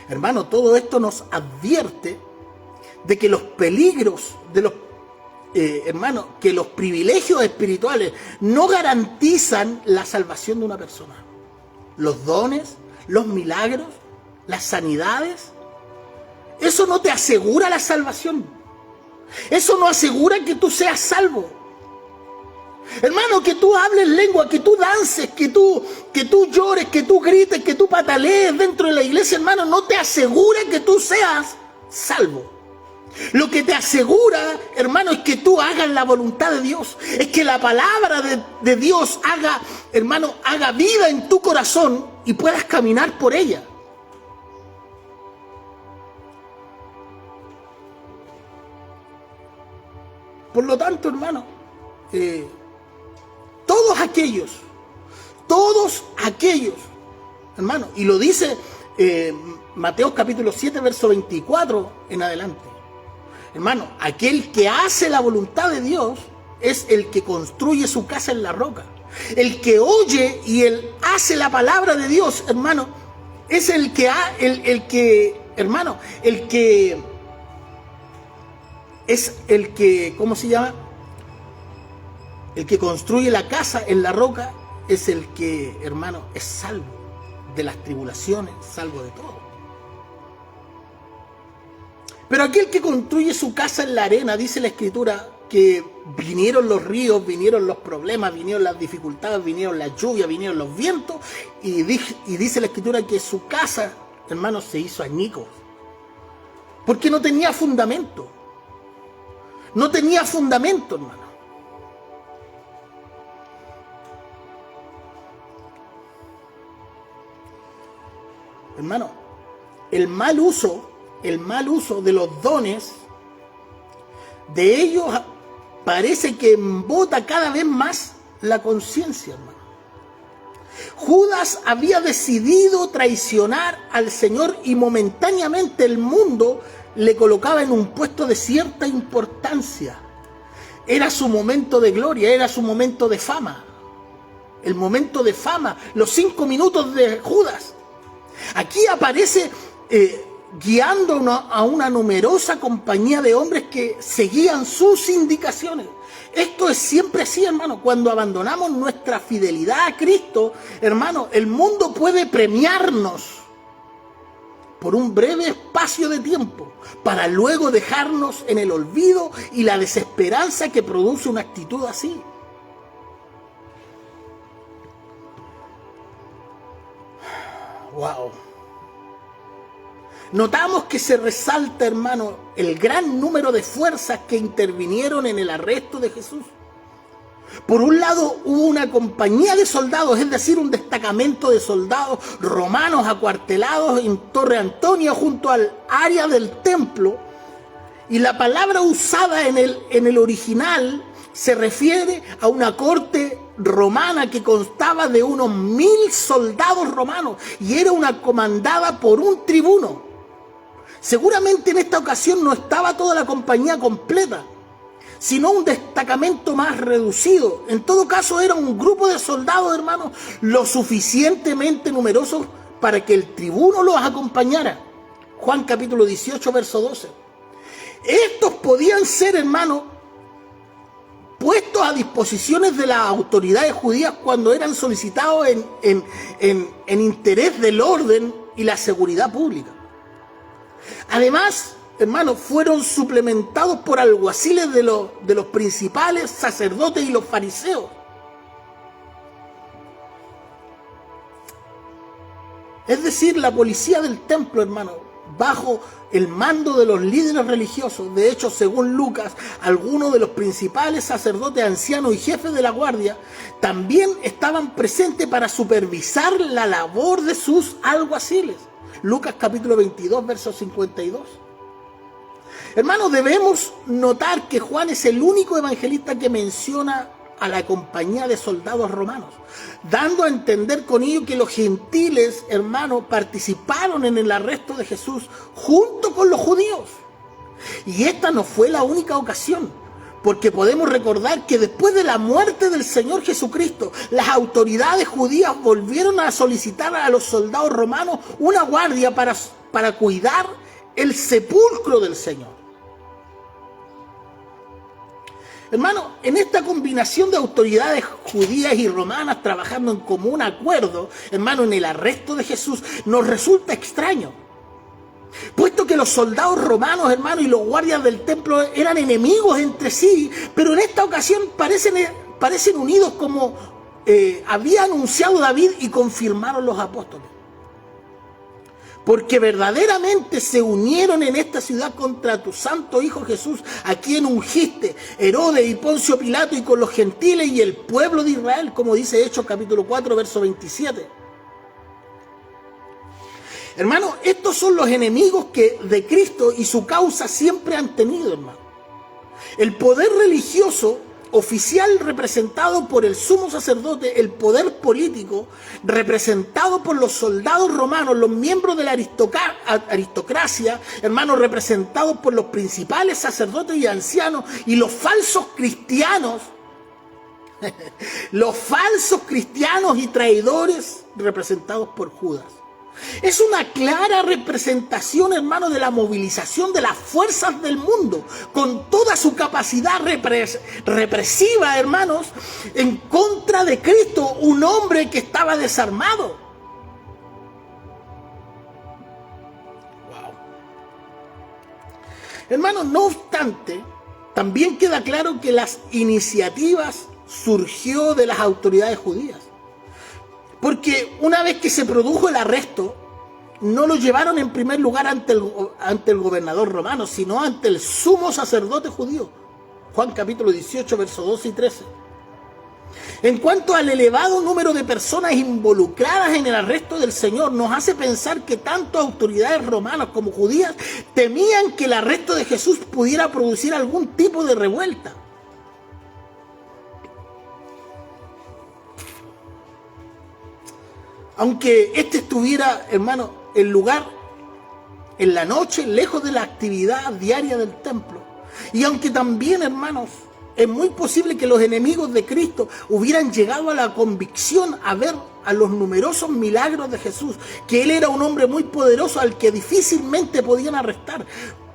Hermano, todo esto nos advierte de que los peligros de los hermano, que los privilegios espirituales no garantizan la salvación de una persona. Los dones, los milagros, las sanidades, eso no te asegura la salvación. Eso no asegura que tú seas salvo. Hermano, que tú hables lengua, que tú dances, que tú llores, que tú grites, que tú patalees dentro de la iglesia, hermano, no te asegura que tú seas salvo. Lo que te asegura, hermano, es que tú hagas la voluntad de Dios. Es que la palabra de Dios haga, hermano, haga vida en tu corazón y puedas caminar por ella. Por lo tanto, hermano, todos aquellos, hermano, y lo dice Mateo capítulo 7, verso 24 en adelante. Hermano, aquel que hace la voluntad de Dios es el que construye su casa en la roca. El que oye y él hace la palabra de Dios, hermano, es el que ¿cómo se llama? El que construye la casa en la roca es el que, hermano, es salvo de las tribulaciones, salvo de todo. Pero aquel que construye su casa en la arena, dice la Escritura, que vinieron los ríos, vinieron los problemas, vinieron las dificultades, vinieron las lluvias, vinieron los vientos, y dice la Escritura que su casa, hermanos, se hizo añicos. Porque no tenía fundamento. No tenía fundamento, hermano. Hermano, el mal uso de los dones, de ellos parece que embota cada vez más la conciencia, hermano. Judas había decidido traicionar al Señor y momentáneamente el mundo le colocaba en un puesto de cierta importancia. Era su momento de gloria, era su momento de fama. El momento de fama, los 5 minutos de Judas. Aquí aparece guiando a una numerosa compañía de hombres que seguían sus indicaciones. Esto es siempre así, hermano. Cuando abandonamos nuestra fidelidad a Cristo, hermano, el mundo puede premiarnos por un breve espacio de tiempo, para luego dejarnos en el olvido y la desesperanza que produce una actitud así. Wow. Notamos que se resalta, hermano, el gran número de fuerzas que intervinieron en el arresto de Jesús. Por un lado hubo una compañía de soldados, es decir, un destacamento de soldados romanos acuartelados en Torre Antonia junto al área del templo. Y la palabra usada en el original se refiere a una corte romana que constaba de unos 1000 soldados romanos y era una comandada por un tribuno. Seguramente en esta ocasión no estaba toda la compañía completa, sino un destacamento más reducido. En todo caso era un grupo de soldados, hermanos, lo suficientemente numerosos para que el tribuno los acompañara. Juan capítulo 18, verso 12. Estos podían ser, hermanos, puestos a disposiciones de las autoridades judías cuando eran solicitados en interés del orden y la seguridad pública. Además, hermanos, fueron suplementados por alguaciles de los principales sacerdotes y los fariseos. Es decir, la policía del templo, hermano, bajo el mando de los líderes religiosos. De hecho, según Lucas, algunos de los principales sacerdotes, ancianos y jefes de la guardia también estaban presentes para supervisar la labor de sus alguaciles. Lucas capítulo 22, verso 52. Hermanos, debemos notar que Juan es el único evangelista que menciona a la compañía de soldados romanos, dando a entender con ello que los gentiles, hermanos, participaron en el arresto de Jesús junto con los judíos. Y esta no fue la única ocasión, porque podemos recordar que después de la muerte del Señor Jesucristo, las autoridades judías volvieron a solicitar a los soldados romanos una guardia para cuidar el sepulcro del Señor. Hermano, en esta combinación de autoridades judías y romanas trabajando en común acuerdo, hermano, en el arresto de Jesús, nos resulta extraño. Puesto que los soldados romanos, hermano, y los guardias del templo eran enemigos entre sí, pero en esta ocasión parecen unidos como había anunciado David y confirmaron los apóstoles. Porque verdaderamente se unieron en esta ciudad contra tu santo Hijo Jesús, a quien ungiste, Herodes y Poncio Pilato, y con los gentiles y el pueblo de Israel, como dice Hechos capítulo 4, verso 27. Hermano, estos son los enemigos que de Cristo y su causa siempre han tenido, hermano. El poder religioso oficial representado por el sumo sacerdote, el poder político representado por los soldados romanos, los miembros de la aristocracia, hermanos, representados por los principales sacerdotes y ancianos, y los falsos cristianos y traidores representados por Judas. Es una clara representación, hermano, de la movilización de las fuerzas del mundo, con toda su capacidad represiva, hermanos, en contra de Cristo, un hombre que estaba desarmado. Wow. Hermanos, no obstante, también queda claro que las iniciativas surgió de las autoridades judías. Porque una vez que se produjo el arresto, no lo llevaron en primer lugar ante el gobernador romano, sino ante el sumo sacerdote judío. Juan capítulo 18, versos 12 y 13. En cuanto al elevado número de personas involucradas en el arresto del Señor, nos hace pensar que tanto autoridades romanas como judías temían que el arresto de Jesús pudiera producir algún tipo de revuelta. Aunque este estuviera, hermano, en lugar en la noche, lejos de la actividad diaria del templo. Y aunque también, hermanos, es muy posible que los enemigos de Cristo hubieran llegado a la convicción a ver a los numerosos milagros de Jesús, que Él era un hombre muy poderoso al que difícilmente podían arrestar.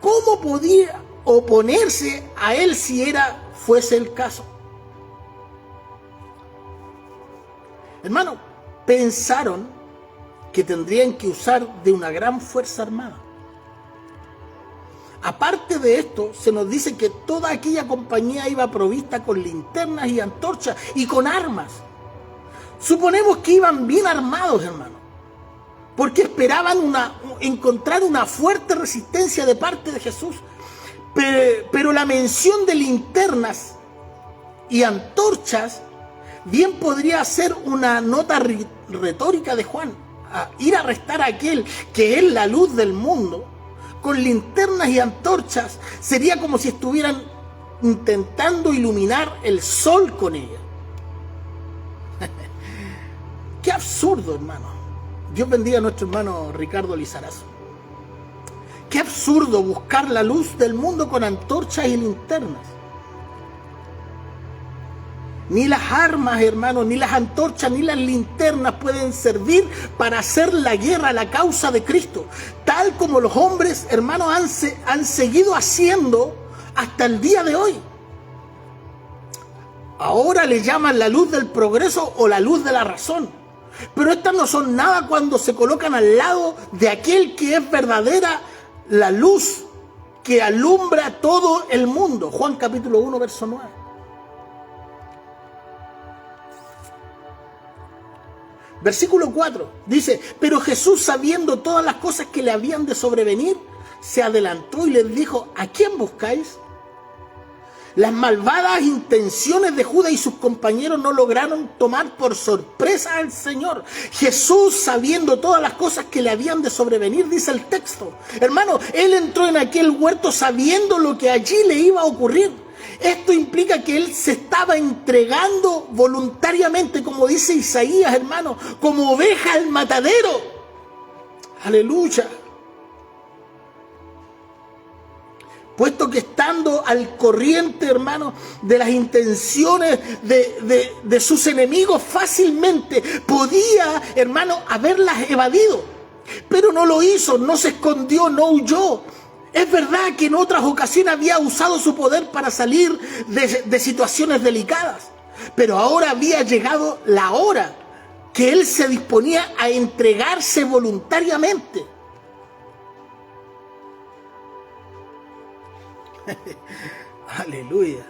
¿Cómo podía oponerse a Él si fuese el caso? Hermano, pensaron que tendrían que usar de una gran fuerza armada. Aparte de esto, se nos dice que toda aquella compañía iba provista con linternas y antorchas y con armas. Suponemos que iban bien armados, hermano, porque esperaban encontrar una fuerte resistencia de parte de Jesús. Pero la mención de linternas y antorchas bien podría ser una nota retórica de Juan, a ir a arrestar a aquel que es la luz del mundo. Con linternas y antorchas sería como si estuvieran intentando iluminar el sol con ella. Qué absurdo, hermano. Dios bendiga a nuestro hermano Ricardo Lizarazo. Qué absurdo buscar la luz del mundo con antorchas y linternas. Ni las armas, hermanos, ni las antorchas, ni las linternas pueden servir para hacer la guerra a la causa de Cristo, tal como los hombres, hermanos, han seguido haciendo hasta el día de hoy. Ahora le llaman la luz del progreso o la luz de la razón, pero estas no son nada cuando se colocan al lado de aquel que es verdadera la luz que alumbra todo el mundo. Juan capítulo 1, verso 9. Versículo 4 dice: pero Jesús, sabiendo todas las cosas que le habían de sobrevenir, se adelantó y les dijo: ¿a quién buscáis? Las malvadas intenciones de Judas y sus compañeros no lograron tomar por sorpresa al Señor. Jesús, sabiendo todas las cosas que le habían de sobrevenir, dice el texto. Hermano, Él entró en aquel huerto sabiendo lo que allí le iba a ocurrir. Esto implica que Él se estaba entregando voluntariamente, como dice Isaías, hermano, como oveja al matadero. Aleluya. Puesto que estando al corriente, hermano, de las intenciones de sus enemigos, fácilmente podía, hermano, haberlas evadido. Pero no lo hizo, no se escondió, no huyó. Es verdad que en otras ocasiones había usado su poder para salir de situaciones delicadas, pero ahora había llegado la hora que Él se disponía a entregarse voluntariamente. Aleluya.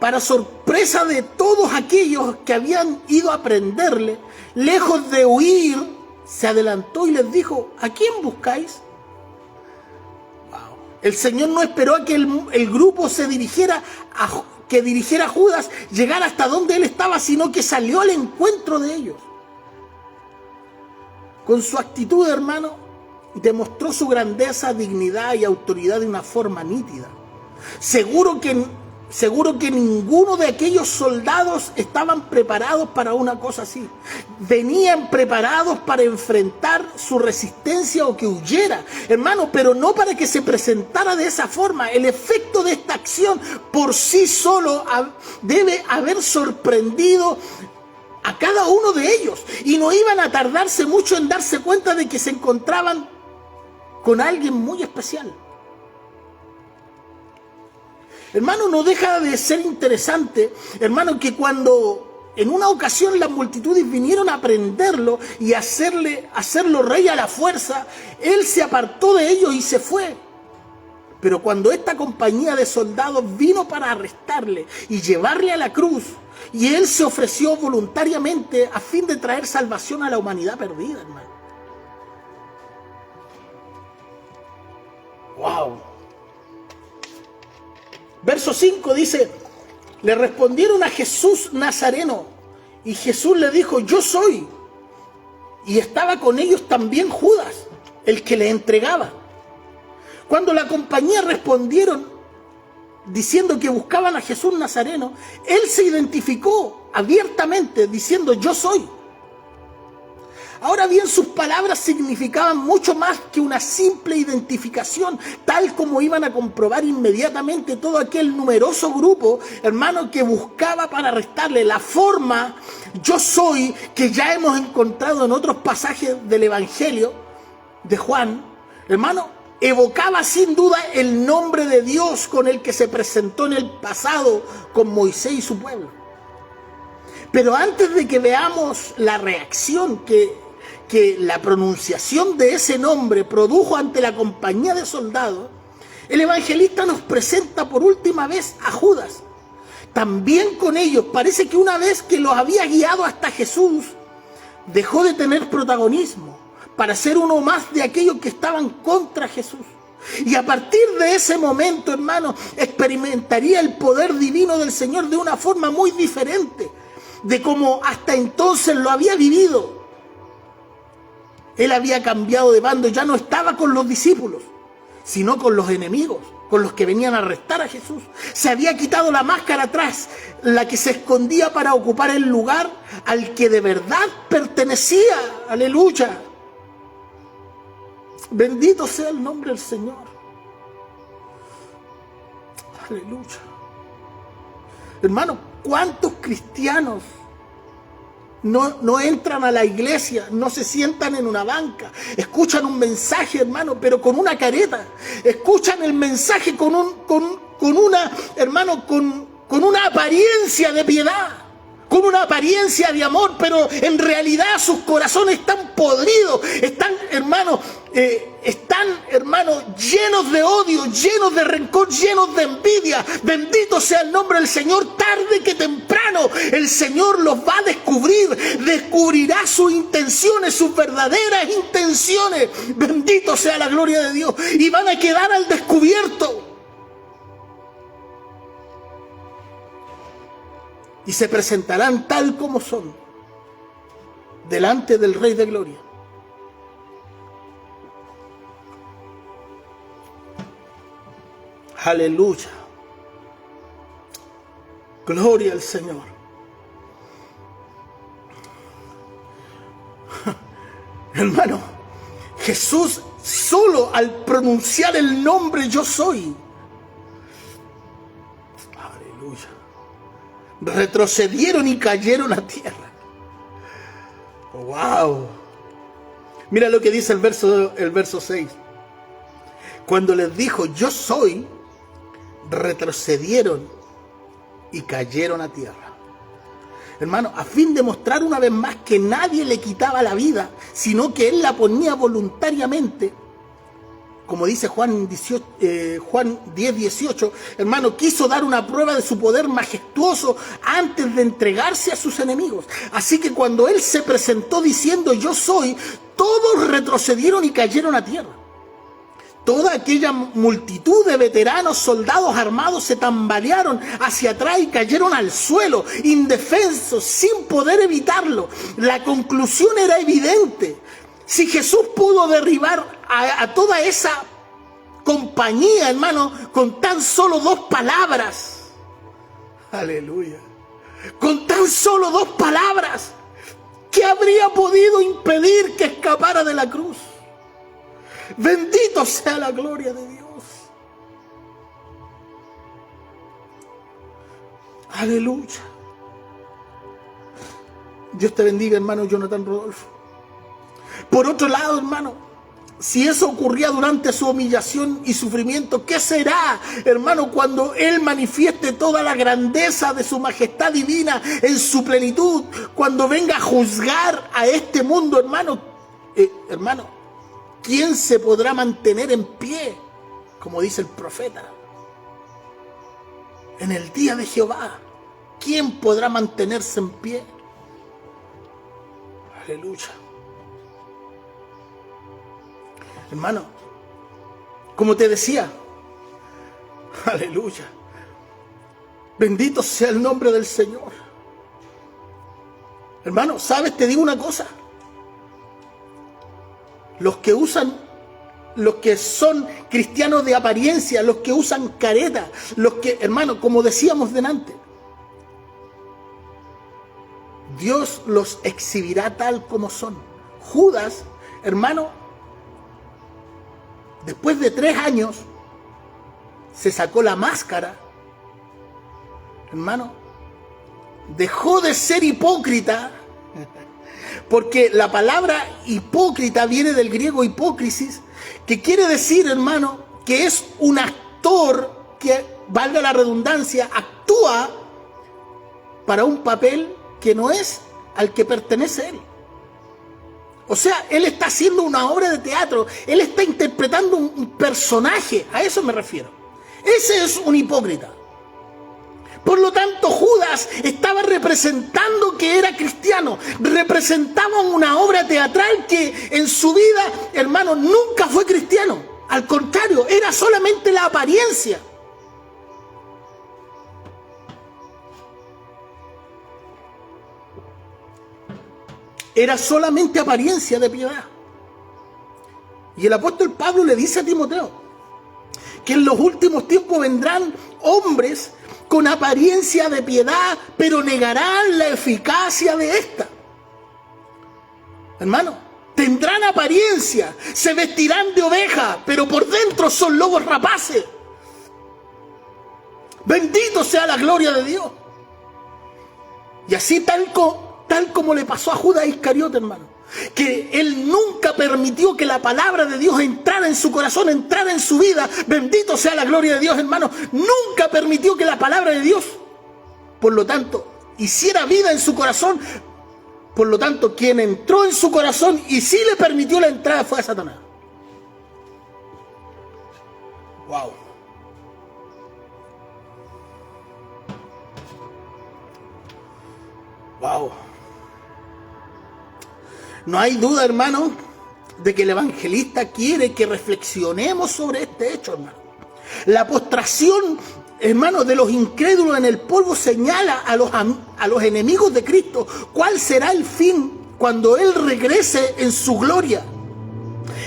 Para sorpresa de todos aquellos que habían ido a prenderle, lejos de huir, se adelantó y les dijo: ¿a quién buscáis? El Señor no esperó a que el grupo dirigiera a Judas, llegara hasta donde Él estaba, sino que salió al encuentro de ellos. Con su actitud, hermano, demostró su grandeza, dignidad y autoridad de una forma nítida. Seguro que ninguno de aquellos soldados estaban preparados para una cosa así. Venían preparados para enfrentar su resistencia o que huyera, hermano, pero no para que se presentara de esa forma. El efecto de esta acción por sí solo debe haber sorprendido a cada uno de ellos, y no iban a tardarse mucho en darse cuenta de que se encontraban con alguien muy especial. Hermano, no deja de ser interesante, hermano, que cuando en una ocasión las multitudes vinieron a prenderlo y hacerlo rey a la fuerza, Él se apartó de ellos y se fue. Pero cuando esta compañía de soldados vino para arrestarle y llevarle a la cruz, y él se ofreció voluntariamente a fin de traer salvación a la humanidad perdida, hermano. ¡Wow! Verso 5 dice, le respondieron a Jesús Nazareno, y Jesús le dijo, yo soy. Y estaba con ellos también Judas, el que le entregaba. Cuando la compañía respondieron diciendo que buscaban a Jesús Nazareno, él se identificó abiertamente diciendo, yo soy. Ahora bien, sus palabras significaban mucho más que una simple identificación, tal como iban a comprobar inmediatamente todo aquel numeroso grupo, hermano, que buscaba para arrestarle. La forma yo soy que ya hemos encontrado en otros pasajes del Evangelio de Juan, hermano, evocaba sin duda el nombre de Dios con el que se presentó en el pasado con Moisés y su pueblo. Pero antes de que veamos la reacción que la pronunciación de ese nombre produjo ante la compañía de soldados, el evangelista nos presenta por última vez a Judas. También con ellos, parece que una vez que los había guiado hasta Jesús, dejó de tener protagonismo para ser uno más de aquellos que estaban contra Jesús. Y a partir de ese momento, hermano, experimentaría el poder divino del Señor de una forma muy diferente de como hasta entonces lo había vivido. Él había cambiado de bando, ya no estaba con los discípulos, sino con los enemigos, con los que venían a arrestar a Jesús. Se había quitado la máscara atrás, la que se escondía para ocupar el lugar al que de verdad pertenecía. Aleluya. Bendito sea el nombre del Señor. Aleluya. Hermano, ¿cuántos cristianos no entran a la iglesia, no se sientan en una banca, escuchan un mensaje, hermano, pero con una careta? Escuchan el mensaje con una apariencia de piedad, con una apariencia de amor, pero en realidad sus corazones están podridos, están, hermano, llenos de odio, llenos de rencor, llenos de envidia. Bendito sea el nombre del Señor. Tarde que temprano el Señor los va a descubrir, descubrirá sus intenciones, sus verdaderas intenciones. Bendito sea la gloria de Dios, y van a quedar al descubierto. Y se presentarán tal como son delante del Rey de Gloria. Aleluya. Gloria al Señor. Hermano, Jesús solo al pronunciar el nombre yo soy, aleluya, retrocedieron y cayeron a tierra. Wow. Mira lo que dice el verso 6. Cuando les dijo yo soy, retrocedieron y cayeron a tierra. Hermano, a fin de mostrar una vez más que nadie le quitaba la vida, sino que él la ponía voluntariamente, como dice Juan 10:18, hermano, quiso dar una prueba de su poder majestuoso antes de entregarse a sus enemigos. Así que cuando él se presentó diciendo yo soy, todos retrocedieron y cayeron a tierra. Toda aquella multitud de veteranos soldados armados se tambalearon hacia atrás y cayeron al suelo, indefensos, sin poder evitarlo. La conclusión era evidente. Si Jesús pudo derribar a toda esa compañía, hermano, con tan solo 2 palabras, aleluya, con tan solo 2 palabras, ¿qué habría podido impedir que escapara de la cruz? Bendito sea la gloria de Dios. Aleluya. Dios te bendiga, hermano Jonathan Rodolfo. Por otro lado, hermano, si eso ocurría durante su humillación y sufrimiento, ¿qué será, hermano, cuando Él manifieste toda la grandeza de su majestad divina en su plenitud? Cuando venga a juzgar a este mundo, hermano, ¿quién se podrá mantener en pie como dice el profeta. En el día de Jehová, ¿quién podrá mantenerse en pie? Aleluya. Hermano, como te decía, aleluya, bendito sea el nombre del Señor. Hermano, ¿sabes? Te digo una cosa. Los que son cristianos de apariencia, los que usan careta, los que, hermano, como decíamos delante, Dios los exhibirá tal como son. Judas, hermano, después de 3 años, se sacó la máscara, hermano, dejó de ser hipócrita, porque la palabra hipócrita viene del griego hipócrisis, que quiere decir, hermano, que es un actor que, valga la redundancia, actúa para un papel que no es al que pertenece él. O sea, él está haciendo una obra de teatro, él está interpretando un personaje, a eso me refiero. Ese es un hipócrita. Por lo tanto, Judas estaba representando que era cristiano, representaba una obra teatral que en su vida, hermano, nunca fue cristiano. Al contrario, era solamente la apariencia. Era solamente apariencia de piedad. Y el apóstol Pablo le dice a Timoteo que en los últimos tiempos vendrán hombres con apariencia de piedad, pero negarán la eficacia de esta. Hermano, tendrán apariencia, se vestirán de oveja, pero por dentro son lobos rapaces. Bendito sea la gloria de Dios. Y así tal como le pasó a Judas Iscariote, hermano, que él nunca permitió que la palabra de Dios entrara en su corazón, entrara en su vida. Bendito sea la gloria de Dios, hermano. Nunca permitió que la palabra de Dios, por lo tanto, hiciera vida en su corazón. Por lo tanto, quien entró en su corazón y sí le permitió la entrada fue a Satanás. Wow. Wow. No hay duda, hermano, de que el evangelista quiere que reflexionemos sobre este hecho, hermano. La postración, hermano, de los incrédulos en el polvo señala a los enemigos de Cristo cuál será el fin cuando Él regrese en su gloria,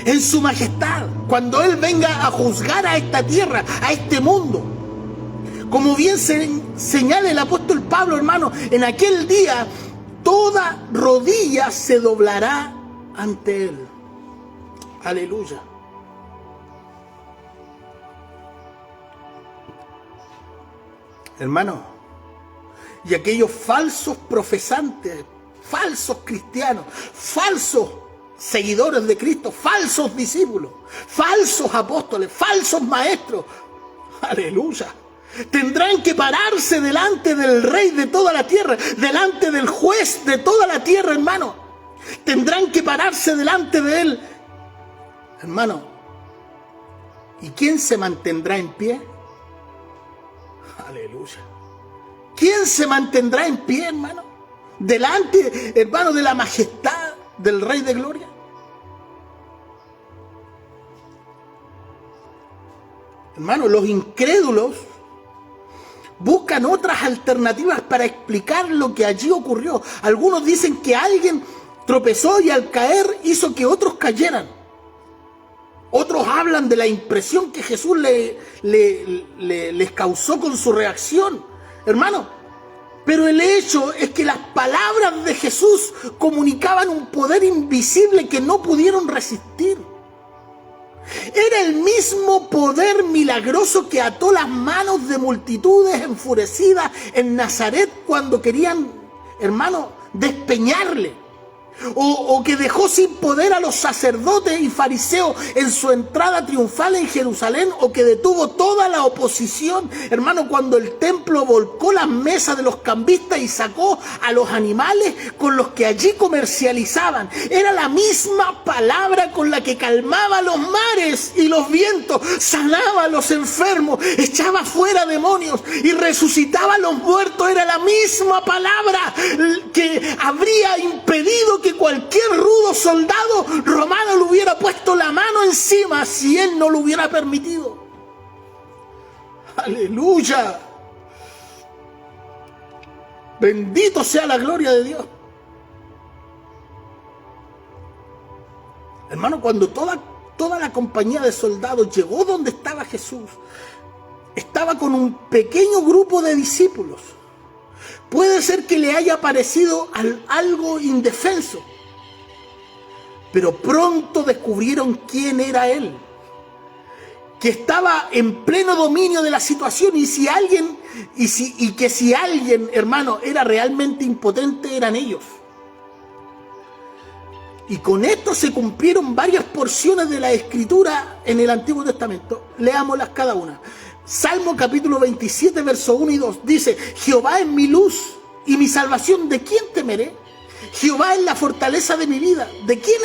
en su majestad, cuando Él venga a juzgar a esta tierra, a este mundo. Como bien señala el apóstol Pablo, hermano, en aquel día toda rodilla se doblará ante Él. Aleluya. Hermano, y aquellos falsos profesantes, falsos cristianos, falsos seguidores de Cristo, falsos discípulos, falsos apóstoles, falsos maestros, aleluya, tendrán que pararse delante del Rey de toda la tierra, delante del juez de toda la tierra, hermano. Tendrán que pararse delante de Él, hermano. ¿Y quién se mantendrá en pie? Aleluya. ¿Quién se mantendrá en pie, hermano? Delante, hermano, de la majestad del Rey de Gloria. Hermano, los incrédulos buscan otras alternativas para explicar lo que allí ocurrió. Algunos dicen que alguien tropezó y al caer hizo que otros cayeran. Otros hablan de la impresión que Jesús les causó con su reacción. Hermano, pero el hecho es que las palabras de Jesús comunicaban un poder invisible que no pudieron resistir. Era el mismo poder milagroso que ató las manos de multitudes enfurecidas en Nazaret cuando querían, hermano, despeñarle. o que dejó sin poder a los sacerdotes y fariseos en su entrada triunfal en Jerusalén, o que detuvo toda la oposición, hermano, cuando el templo volcó las mesas de los cambistas y sacó a los animales con los que allí comercializaban. Era la misma palabra con la que calmaba los mares y los vientos, sanaba a los enfermos, echaba fuera demonios y resucitaba a los muertos. Era la misma palabra que habría impedido que cualquier rudo soldado romano le hubiera puesto la mano encima si él no lo hubiera permitido. ¡Aleluya! Bendito sea la gloria de Dios. Hermano, cuando toda la compañía de soldados llegó donde estaba Jesús, estaba con un pequeño grupo de discípulos. Puede ser que le haya parecido algo indefenso, pero pronto descubrieron quién era él, que estaba en pleno dominio de la situación, y que si alguien, hermano, era realmente impotente, eran ellos. Y con esto se cumplieron varias porciones de la Escritura en el Antiguo Testamento. Leámoslas cada una. Salmo capítulo 27, verso 1 y 2 dice: Jehová es mi luz y mi salvación, ¿de quién temeré? Jehová es la fortaleza de mi vida, ¿de quién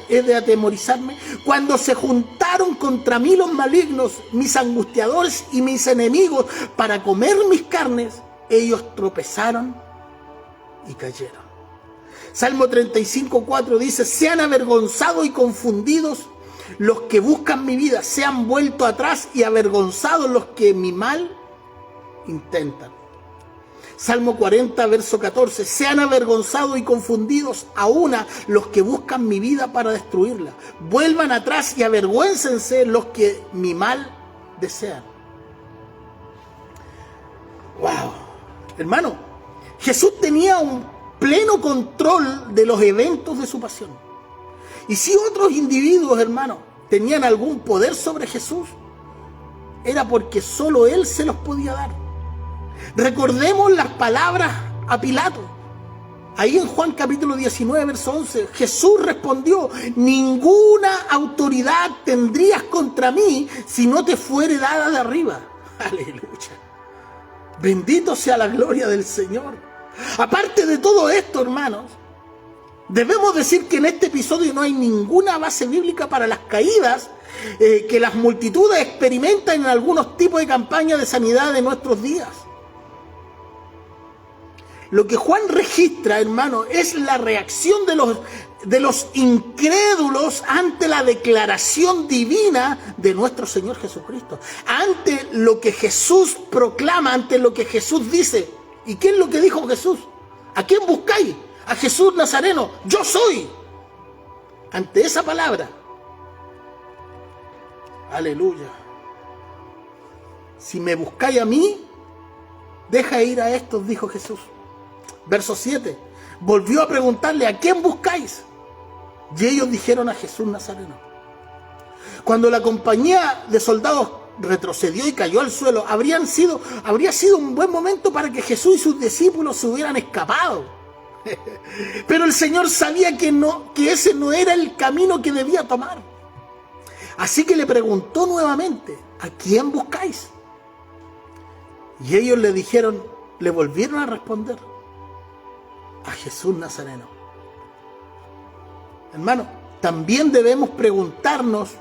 he de atemorizarme? Cuando se juntaron contra mí los malignos, mis angustiadores y mis enemigos, para comer mis carnes, ellos tropezaron y cayeron. Salmo 35, 4 dice: sean avergonzados y confundidos los que buscan mi vida, sean vueltos atrás y avergonzados los que mi mal intentan. Salmo 40, verso 14: sean avergonzados y confundidos a una los que buscan mi vida para destruirla. Vuelvan atrás y avergüéncense los que mi mal desean. ¡Wow! Hermano, Jesús tenía un pleno control de los eventos de su pasión. Y si otros individuos, hermano, tenían algún poder sobre Jesús, era porque solo Él se los podía dar. Recordemos las palabras a Pilato. Ahí en Juan capítulo 19, verso 11, Jesús respondió: ninguna autoridad tendrías contra mí si no te fuere dada de arriba. Aleluya. Bendito sea la gloria del Señor. Aparte de todo esto, hermanos, debemos decir que en este episodio no hay ninguna base bíblica para las caídas que las multitudes experimentan en algunos tipos de campañas de sanidad de nuestros días. Lo que Juan registra, hermano, es la reacción de los incrédulos ante la declaración divina de nuestro Señor Jesucristo, ante lo que Jesús proclama, ante lo que Jesús dice. ¿Y qué es lo que dijo Jesús? ¿A quién buscáis? A Jesús Nazareno. Yo soy. Ante esa palabra. Aleluya. Si me buscáis a mí, deja ir a estos, dijo Jesús. Verso 7. Volvió a preguntarle: ¿a quién buscáis? Y ellos dijeron: a Jesús Nazareno. Cuando la compañía de soldados retrocedió y cayó al suelo, habría sido un buen momento para que Jesús y sus discípulos se hubieran escapado. Pero el Señor sabía que ese no era el camino que debía tomar. Así que le preguntó nuevamente: ¿a quién buscáis? Y ellos le volvieron a responder: a Jesús Nazareno. Hermano, también debemos preguntarnos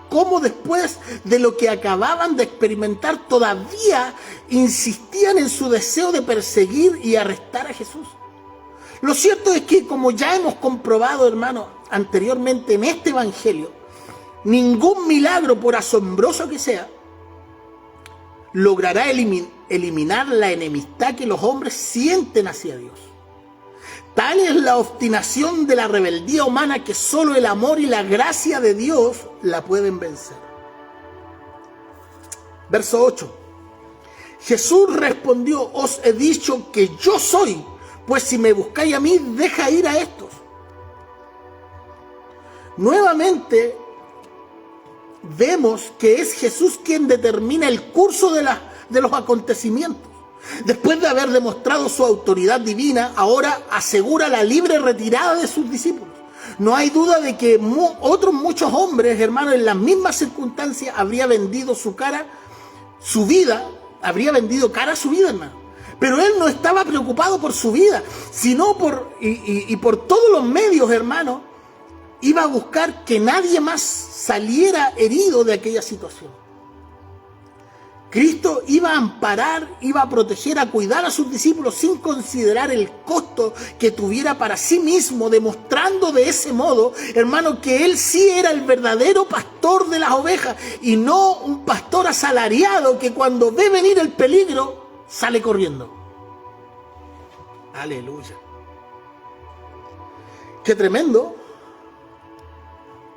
cómo después de lo que acababan de experimentar todavía insistían en su deseo de perseguir y arrestar a Jesús. Lo cierto es que, como ya hemos comprobado, hermano, anteriormente en este evangelio, ningún milagro, por asombroso que sea, logrará eliminar la enemistad que los hombres sienten hacia Dios. Tal es la obstinación de la rebeldía humana que solo el amor y la gracia de Dios la pueden vencer. Verso 8. Jesús respondió: os he dicho que yo soy, pues si me buscáis a mí, deja ir a estos. Nuevamente vemos que es Jesús quien determina el curso de los acontecimientos. Después de haber demostrado su autoridad divina, ahora asegura la libre retirada de sus discípulos. No hay duda de que otros muchos hombres, hermanos, en las mismas circunstancias habría vendido su cara, su vida, habría vendido cara a su vida, hermano. Pero él no estaba preocupado por su vida, sino por todos los medios, hermano, iba a buscar que nadie más saliera herido de aquella situación. Cristo iba a amparar, iba a proteger, a cuidar a sus discípulos sin considerar el costo que tuviera para sí mismo, demostrando de ese modo, hermano, que él sí era el verdadero pastor de las ovejas y no un pastor asalariado que cuando ve venir el peligro sale corriendo. Aleluya. Qué tremendo.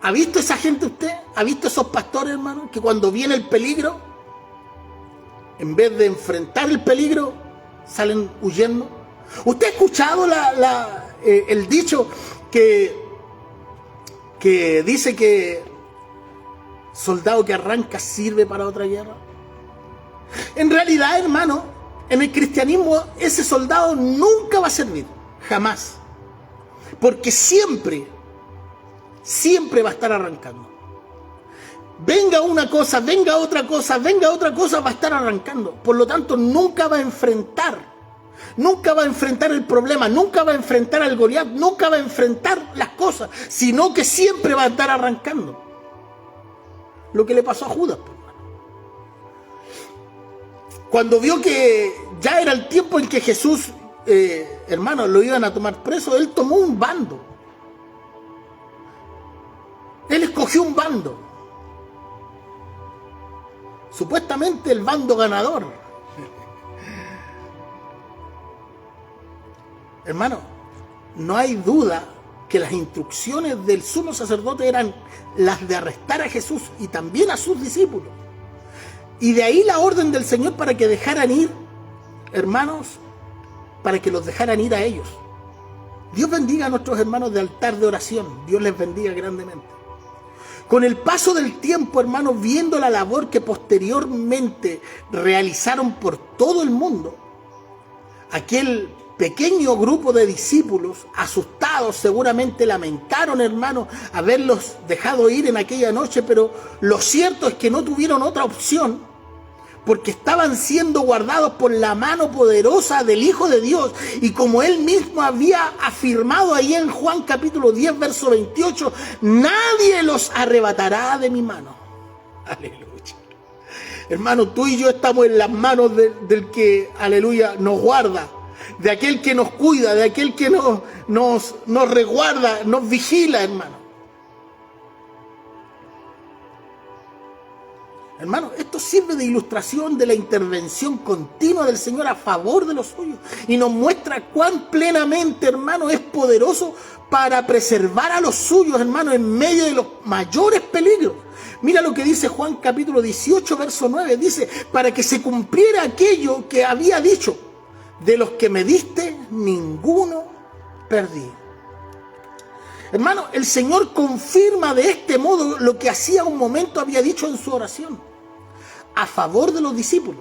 ¿Ha visto esa gente usted? ¿Ha visto esos pastores, hermano, que cuando viene el peligro, en vez de enfrentar el peligro, salen huyendo? ¿Usted ha escuchado el dicho que dice que soldado que arranca sirve para otra guerra? En realidad, hermano, en el cristianismo ese soldado nunca va a servir, jamás. Porque siempre va a estar arrancando. Venga una cosa, venga otra cosa, venga otra cosa, va a estar arrancando. Por lo tanto, nunca va a enfrentar el problema, nunca va a enfrentar al Goliat, nunca va a enfrentar las cosas, sino que siempre va a estar arrancando. Lo que le pasó a Judas, cuando vio que ya era el tiempo en que Jesús, hermano, lo iban a tomar preso, él tomó un bando. Él escogió un bando. Supuestamente el bando ganador. Hermano, no hay duda que las instrucciones del sumo sacerdote eran las de arrestar a Jesús y también a sus discípulos. Y de ahí la orden del Señor para que dejaran ir, hermanos, para que los dejaran ir a ellos. Dios bendiga a nuestros hermanos de altar de oración. Dios les bendiga grandemente. Con el paso del tiempo, hermanos, viendo la labor que posteriormente realizaron por todo el mundo, aquel pequeño grupo de discípulos, asustados, seguramente lamentaron, hermanos, haberlos dejado ir en aquella noche, pero lo cierto es que no tuvieron otra opción, porque estaban siendo guardados por la mano poderosa del Hijo de Dios. Y como él mismo había afirmado ahí en Juan capítulo 10, verso 28, nadie los arrebatará de mi mano. Aleluya. Hermano, tú y yo estamos en las manos del que, aleluya, nos guarda, de aquel que nos cuida, de aquel que nos resguarda, nos vigila, hermano. Hermano, esto sirve de ilustración de la intervención continua del Señor a favor de los suyos y nos muestra cuán plenamente, hermano, es poderoso para preservar a los suyos, hermano, en medio de los mayores peligros. Mira lo que dice Juan capítulo 18, verso 9. Dice, para que se cumpliera aquello que había dicho, de los que me diste, ninguno perdí. Hermano, el Señor confirma de este modo lo que hacía un momento había dicho en su oración a favor de los discípulos.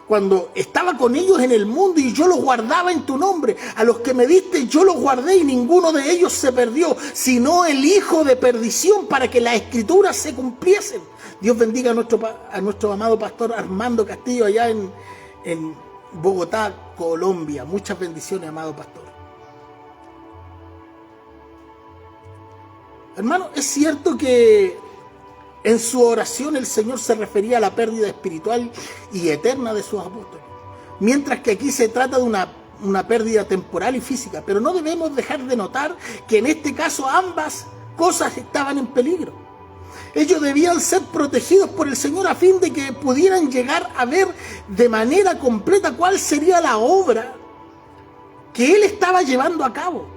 Cuando estaba con ellos en el mundo y yo los guardaba en tu nombre, a los que me diste yo los guardé y ninguno de ellos se perdió, sino el hijo de perdición, para que las escrituras se cumpliesen. Dios bendiga a nuestro amado pastor Armando Castillo allá en Bogotá, Colombia. Muchas bendiciones, amado pastor. Hermano, es cierto que en su oración el Señor se refería a la pérdida espiritual y eterna de sus apóstoles, mientras que aquí se trata de una pérdida temporal y física, pero no debemos dejar de notar que en este caso ambas cosas estaban en peligro. Ellos debían ser protegidos por el Señor a fin de que pudieran llegar a ver de manera completa cuál sería la obra que Él estaba llevando a cabo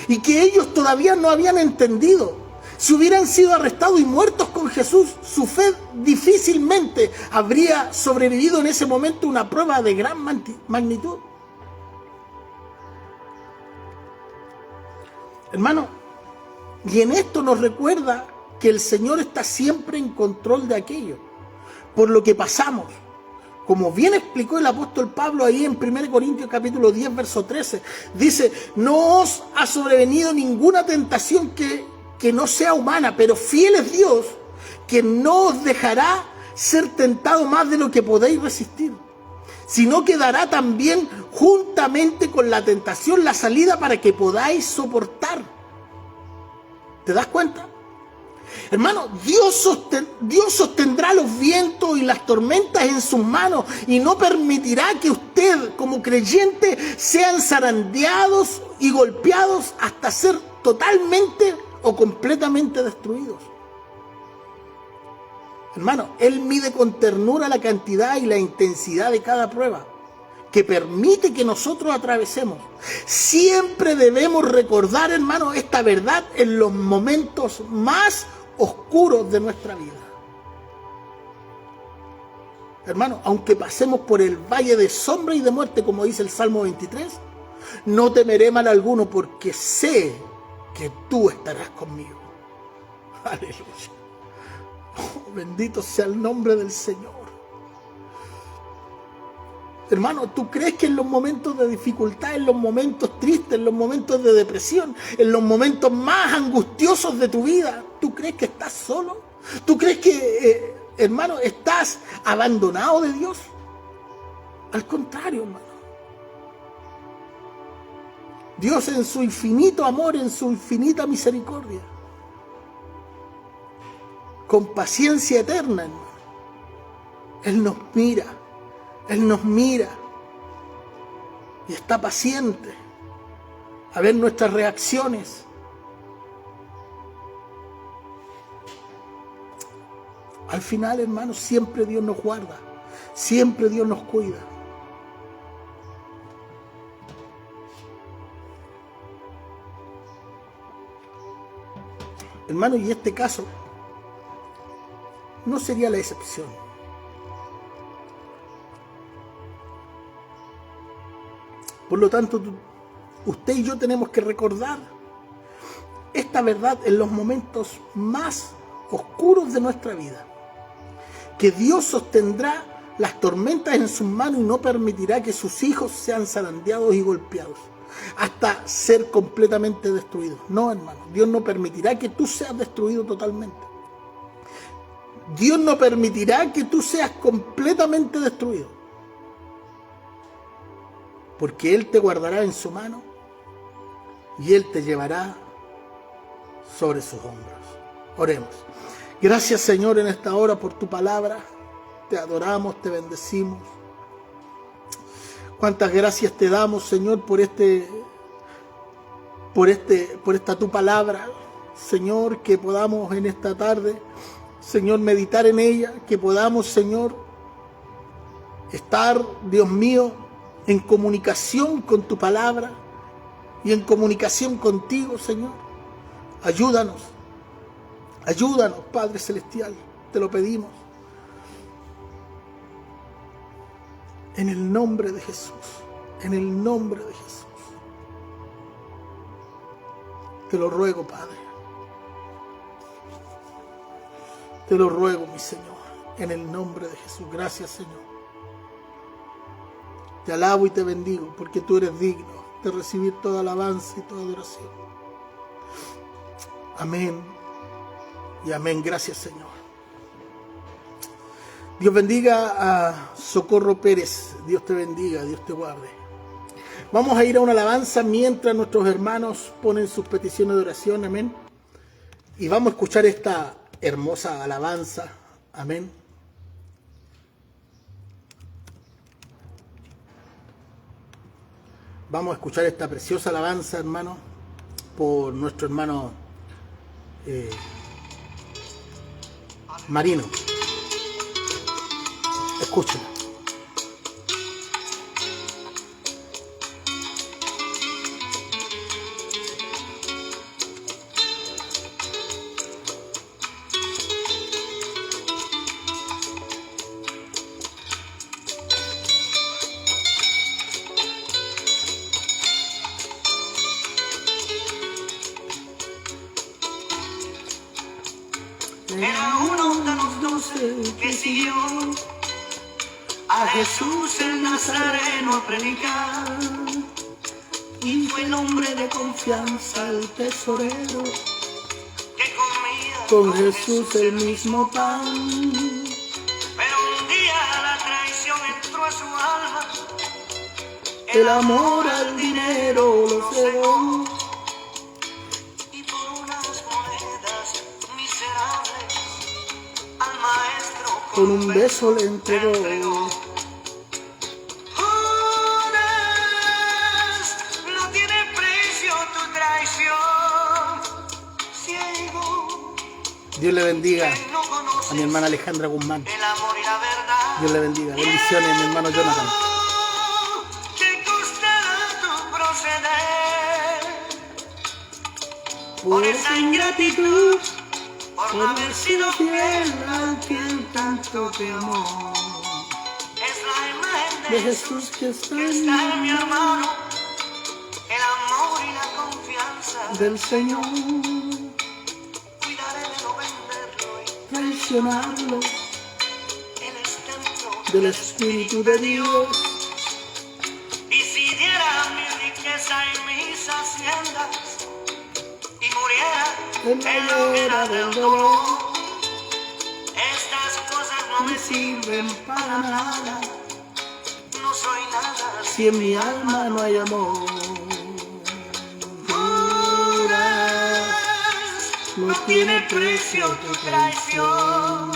y que ellos todavía no habían entendido. Si hubieran sido arrestados y muertos con Jesús, su fe difícilmente habría sobrevivido en ese momento una prueba de gran magnitud. Hermano, y en esto nos recuerda que el Señor está siempre en control de aquello por lo que pasamos, Como bien explicó el apóstol Pablo ahí en 1 Corintios capítulo 10, verso 13, dice, no os ha sobrevenido ninguna tentación que no sea humana, pero fiel es Dios, que no os dejará ser tentado más de lo que podéis resistir, sino que dará también juntamente con la tentación la salida para que podáis soportar. ¿Te das cuenta? Hermano, Dios sostendrá los vientos y las tormentas en sus manos y no permitirá que usted, como creyente, sean zarandeados y golpeados hasta ser totalmente o completamente destruidos. Hermano, Él mide con ternura la cantidad y la intensidad de cada prueba que permite que nosotros atravesemos. Siempre debemos recordar, hermano, esta verdad en los momentos más oscuros de nuestra vida. Hermano, aunque pasemos por el valle de sombra y de muerte, como dice el Salmo 23, no temeré mal alguno porque sé que tú estarás conmigo. Aleluya. Oh, bendito sea el nombre del Señor. Hermano, ¿tú crees que en los momentos de dificultad, en los momentos tristes, en los momentos de depresión, en los momentos más angustiosos de tu vida, tú crees que estás solo? ¿Tú crees que, hermano, estás abandonado de Dios? Al contrario, hermano. Dios en su infinito amor, en su infinita misericordia, con paciencia eterna, hermano, Él nos mira. Él nos mira y está paciente a ver nuestras reacciones. Al final, hermanos, siempre Dios nos guarda, siempre Dios nos cuida. Hermano, y este caso no sería la excepción. Por lo tanto, usted y yo tenemos que recordar esta verdad en los momentos más oscuros de nuestra vida. Que Dios sostendrá las tormentas en sus manos y no permitirá que sus hijos sean zarandeados y golpeados hasta ser completamente destruidos. No, hermano, Dios no permitirá que tú seas destruido totalmente. Dios no permitirá que tú seas completamente destruido. Porque Él te guardará en su mano y Él te llevará sobre sus hombros. Oremos. Gracias, Señor, en esta hora por tu palabra. Te adoramos, te bendecimos. Cuántas gracias te damos, Señor, por esta tu palabra. Señor, que podamos en esta tarde, Señor, meditar en ella. Que podamos, Señor, estar, Dios mío, en comunicación con tu palabra y en comunicación contigo, Señor. Ayúdanos, Padre Celestial, te lo pedimos. En el nombre de Jesús, en el nombre de Jesús. Te lo ruego, Padre. Te lo ruego, mi Señor, en el nombre de Jesús. Gracias, Señor. Te alabo y te bendigo porque tú eres digno de recibir toda alabanza y toda adoración. Amén y amén. Gracias, Señor. Dios bendiga a Socorro Pérez. Dios te bendiga, Dios te guarde. Vamos a ir a una alabanza mientras nuestros hermanos ponen sus peticiones de oración. Amén. Y vamos a escuchar esta hermosa alabanza. Amén. Vamos a escuchar esta preciosa alabanza, hermano, por nuestro hermano Marino. Escúchenla. Era uno de los 12 que siguió a Jesús el Nazareno a predicar. Y fue el hombre de confianza, el tesorero, Que comía con Jesús el mismo pan. Pero un día la traición entró a su alma. El amor al dinero lo cegó, Y por unas monedas miserables al maestro con un beso le entregó. Judas, no tiene precio tu traición. Ciego, Dios le bendiga que no conoces a mi hermana Alejandra Guzmán. el amor y la verdad. Dios le bendiga. Bendiciones, mi hermano Jonathan. ¿Qué costará tu proceder? Por esa ingratitud, Por por no haber sido fiel al quien tanto te amó. Es la imagen De Jesús que está que está en mi hermano. El amor y la confianza. del Señor. Cuidaré de no venderlo. Traicionarlo Él es templo del Espíritu de Dios. Y si diera mi riqueza y mis haciendas y muriera En la hoguera del dolor, estas cosas no no me sirven para nada no soy nada. si en mi alma no hay amor. Judas, no tiene precio tu traición.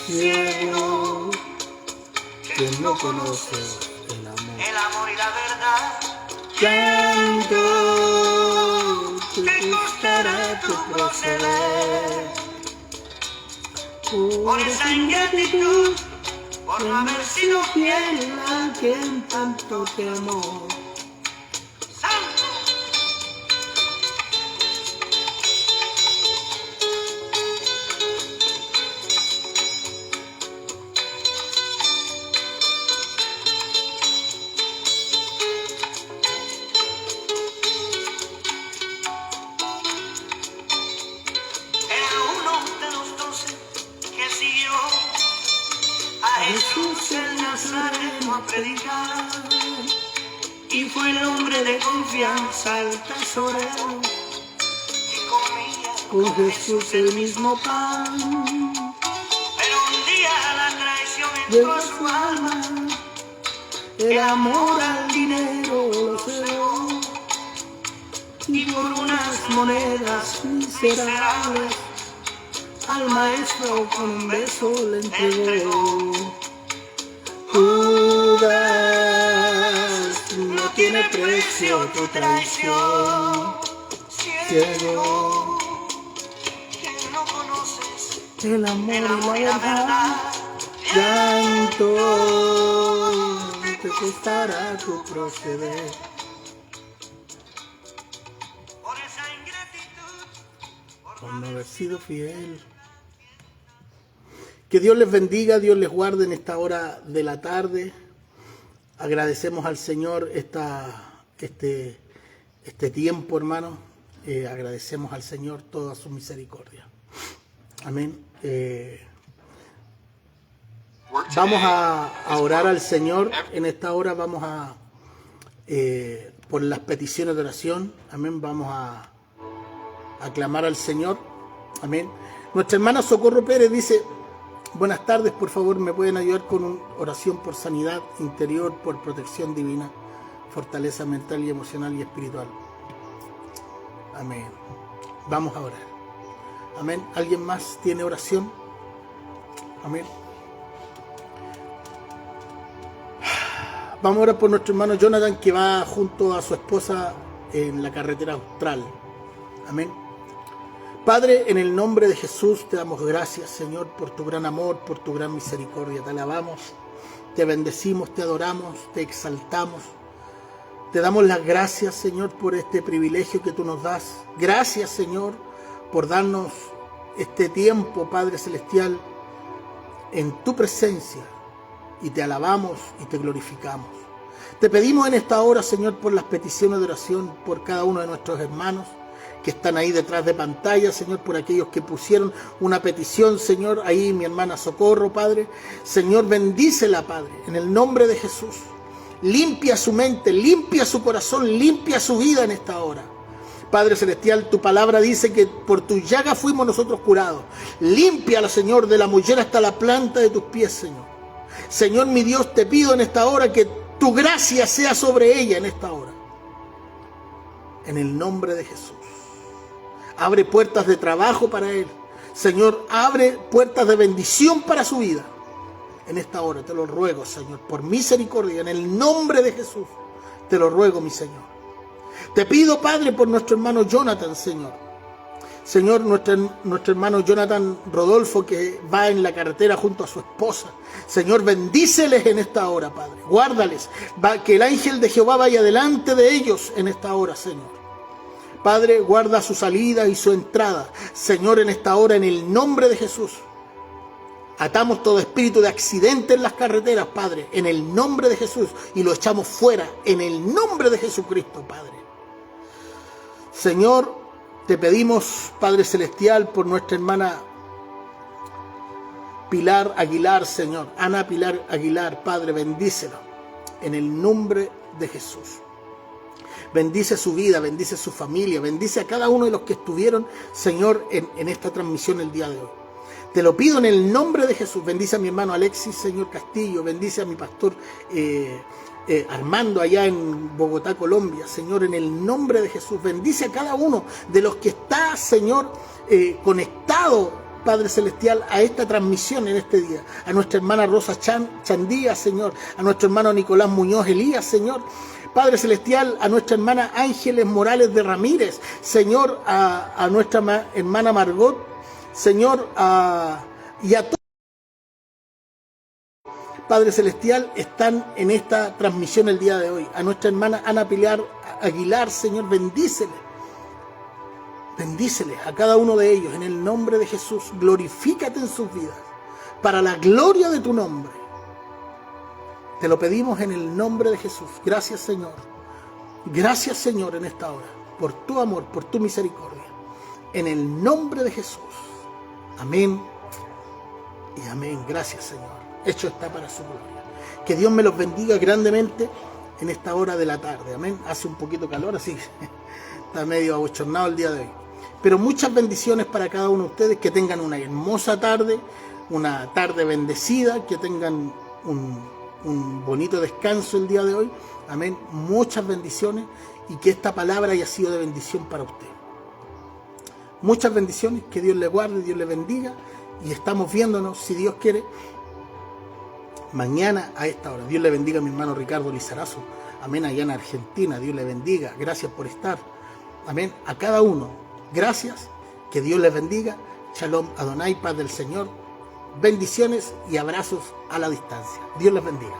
Ciego, que no conoce el amor. El amor y la verdad. Llanto, te costará tu proceder. Por esa ingratitud, Por por no no haber sido fiel a quien tanto te amó. santo. Era uno de los 12 que siguió a Jesús el Nazareno a predicar. Y fue el hombre de confianza, el tesorero, Y comía con Jesús el mismo pan. Pero un día la traición entró Llegó a a su su alma. alma, el amor al dinero lo cegó. Y por unas monedas miserables, al maestro con un beso le entregó. Judas, no tiene precio tu traición. Ciego, Que no conoces el amor el y amor y la la verdad. verdad. Llanto, te costará tu proceder. Por esa ingratitud. Por no haber sido fiel. Que Dios les bendiga, Dios les guarde en esta hora de la tarde. Agradecemos al Señor este tiempo, hermano. Agradecemos al Señor toda su misericordia. Amén. Vamos a orar al Señor. En esta hora vamos a, por las peticiones de oración, amén, vamos a clamar al Señor. Amén. Nuestra hermana Socorro Pérez dice: buenas tardes, por favor, me pueden ayudar con una oración por sanidad interior, por protección divina, fortaleza mental y emocional y espiritual. Amén. Vamos a orar. Amén. ¿Alguien más tiene oración? Amén. Vamos a orar por nuestro hermano Jonathan, que va junto a su esposa en la carretera austral. Amén. Padre, en el nombre de Jesús te damos gracias, Señor, por tu gran amor, por tu gran misericordia. Te alabamos, te bendecimos, te adoramos, te exaltamos. Te damos las gracias, Señor, por este privilegio que tú nos das. Gracias, Señor, por darnos este tiempo, Padre Celestial, en tu presencia. Y te alabamos y te glorificamos. Te pedimos en esta hora, Señor, por las peticiones de oración por cada uno de nuestros hermanos que están ahí detrás de pantalla, Señor, por aquellos que pusieron una petición, Señor, ahí mi hermana Socorro, Padre. Señor, bendícela, Padre, en el nombre de Jesús. Limpia su mente, limpia su corazón, limpia su vida en esta hora. Padre Celestial, tu palabra dice que por tu llaga fuimos nosotros curados. Límpiala, Señor, de la mollera hasta la planta de tus pies, Señor. Señor, mi Dios, te pido en esta hora que tu gracia sea sobre ella en esta hora. En el nombre de Jesús. Abre puertas de trabajo para él. Señor, abre puertas de bendición para su vida. En esta hora te lo ruego, Señor, por misericordia, en el nombre de Jesús. Te lo ruego, mi Señor. Te pido, Padre, por nuestro hermano Jonathan, Señor. Señor, nuestro hermano Jonathan Rodolfo, que va en la carretera junto a su esposa. Señor, bendíceles en esta hora, Padre. Guárdales. Que el ángel de Jehová vaya delante de ellos en esta hora, Señor. Padre, guarda su salida y su entrada. Señor, en esta hora, en el nombre de Jesús. Atamos todo espíritu de accidente en las carreteras, Padre, en el nombre de Jesús. Y lo echamos fuera en el nombre de Jesucristo, Padre. Señor, te pedimos, Padre Celestial, por nuestra hermana Pilar Aguilar, Señor. Ana Pilar Aguilar, Padre, bendícela en el nombre de Jesús. Bendice su vida, bendice su familia, bendice a cada uno de los que estuvieron, Señor, en esta transmisión el día de hoy. Te lo pido en el nombre de Jesús. Bendice a mi hermano Alexis, Señor Castillo. Bendice a mi pastor Armando allá en Bogotá, Colombia. Señor, en el nombre de Jesús. Bendice a cada uno de los que está, Señor, conectado, Padre Celestial, a esta transmisión en este día. A nuestra hermana Rosa Chandía, Señor. A nuestro hermano Nicolás Muñoz Elías, Señor. Padre Celestial, a nuestra hermana Ángeles Morales de Ramírez. Señor, a nuestra hermana Margot. Señor, y a todos, Padre Celestial, están en esta transmisión el día de hoy. A nuestra hermana Ana Pilar Aguilar, Señor, bendíceles. Bendíceles a cada uno de ellos en el nombre de Jesús. Glorifícate en sus vidas para la gloria de tu nombre. Te lo pedimos en el nombre de Jesús. Gracias, Señor. Gracias, Señor, en esta hora, por tu amor, por tu misericordia. En el nombre de Jesús. Amén y amén. Gracias, Señor. Hecho está para su gloria. Que Dios me los bendiga grandemente en esta hora de la tarde. Amén. Hace un poquito calor, así está medio abochornado el día de hoy. Pero muchas bendiciones para cada uno de ustedes. Que tengan una hermosa tarde, una tarde bendecida. Que tengan un bonito descanso el día de hoy. Amén. Muchas bendiciones y que esta palabra haya sido de bendición para usted. Muchas bendiciones, que Dios le guarde, Dios le bendiga y estamos viéndonos, si Dios quiere, mañana a esta hora. Dios le bendiga a mi hermano Ricardo Lizarazo, amén, allá en Argentina. Dios le bendiga, gracias por estar, amén, a cada uno, gracias, que Dios les bendiga. Shalom Adonai, paz del Señor, bendiciones y abrazos a la distancia. Dios les bendiga.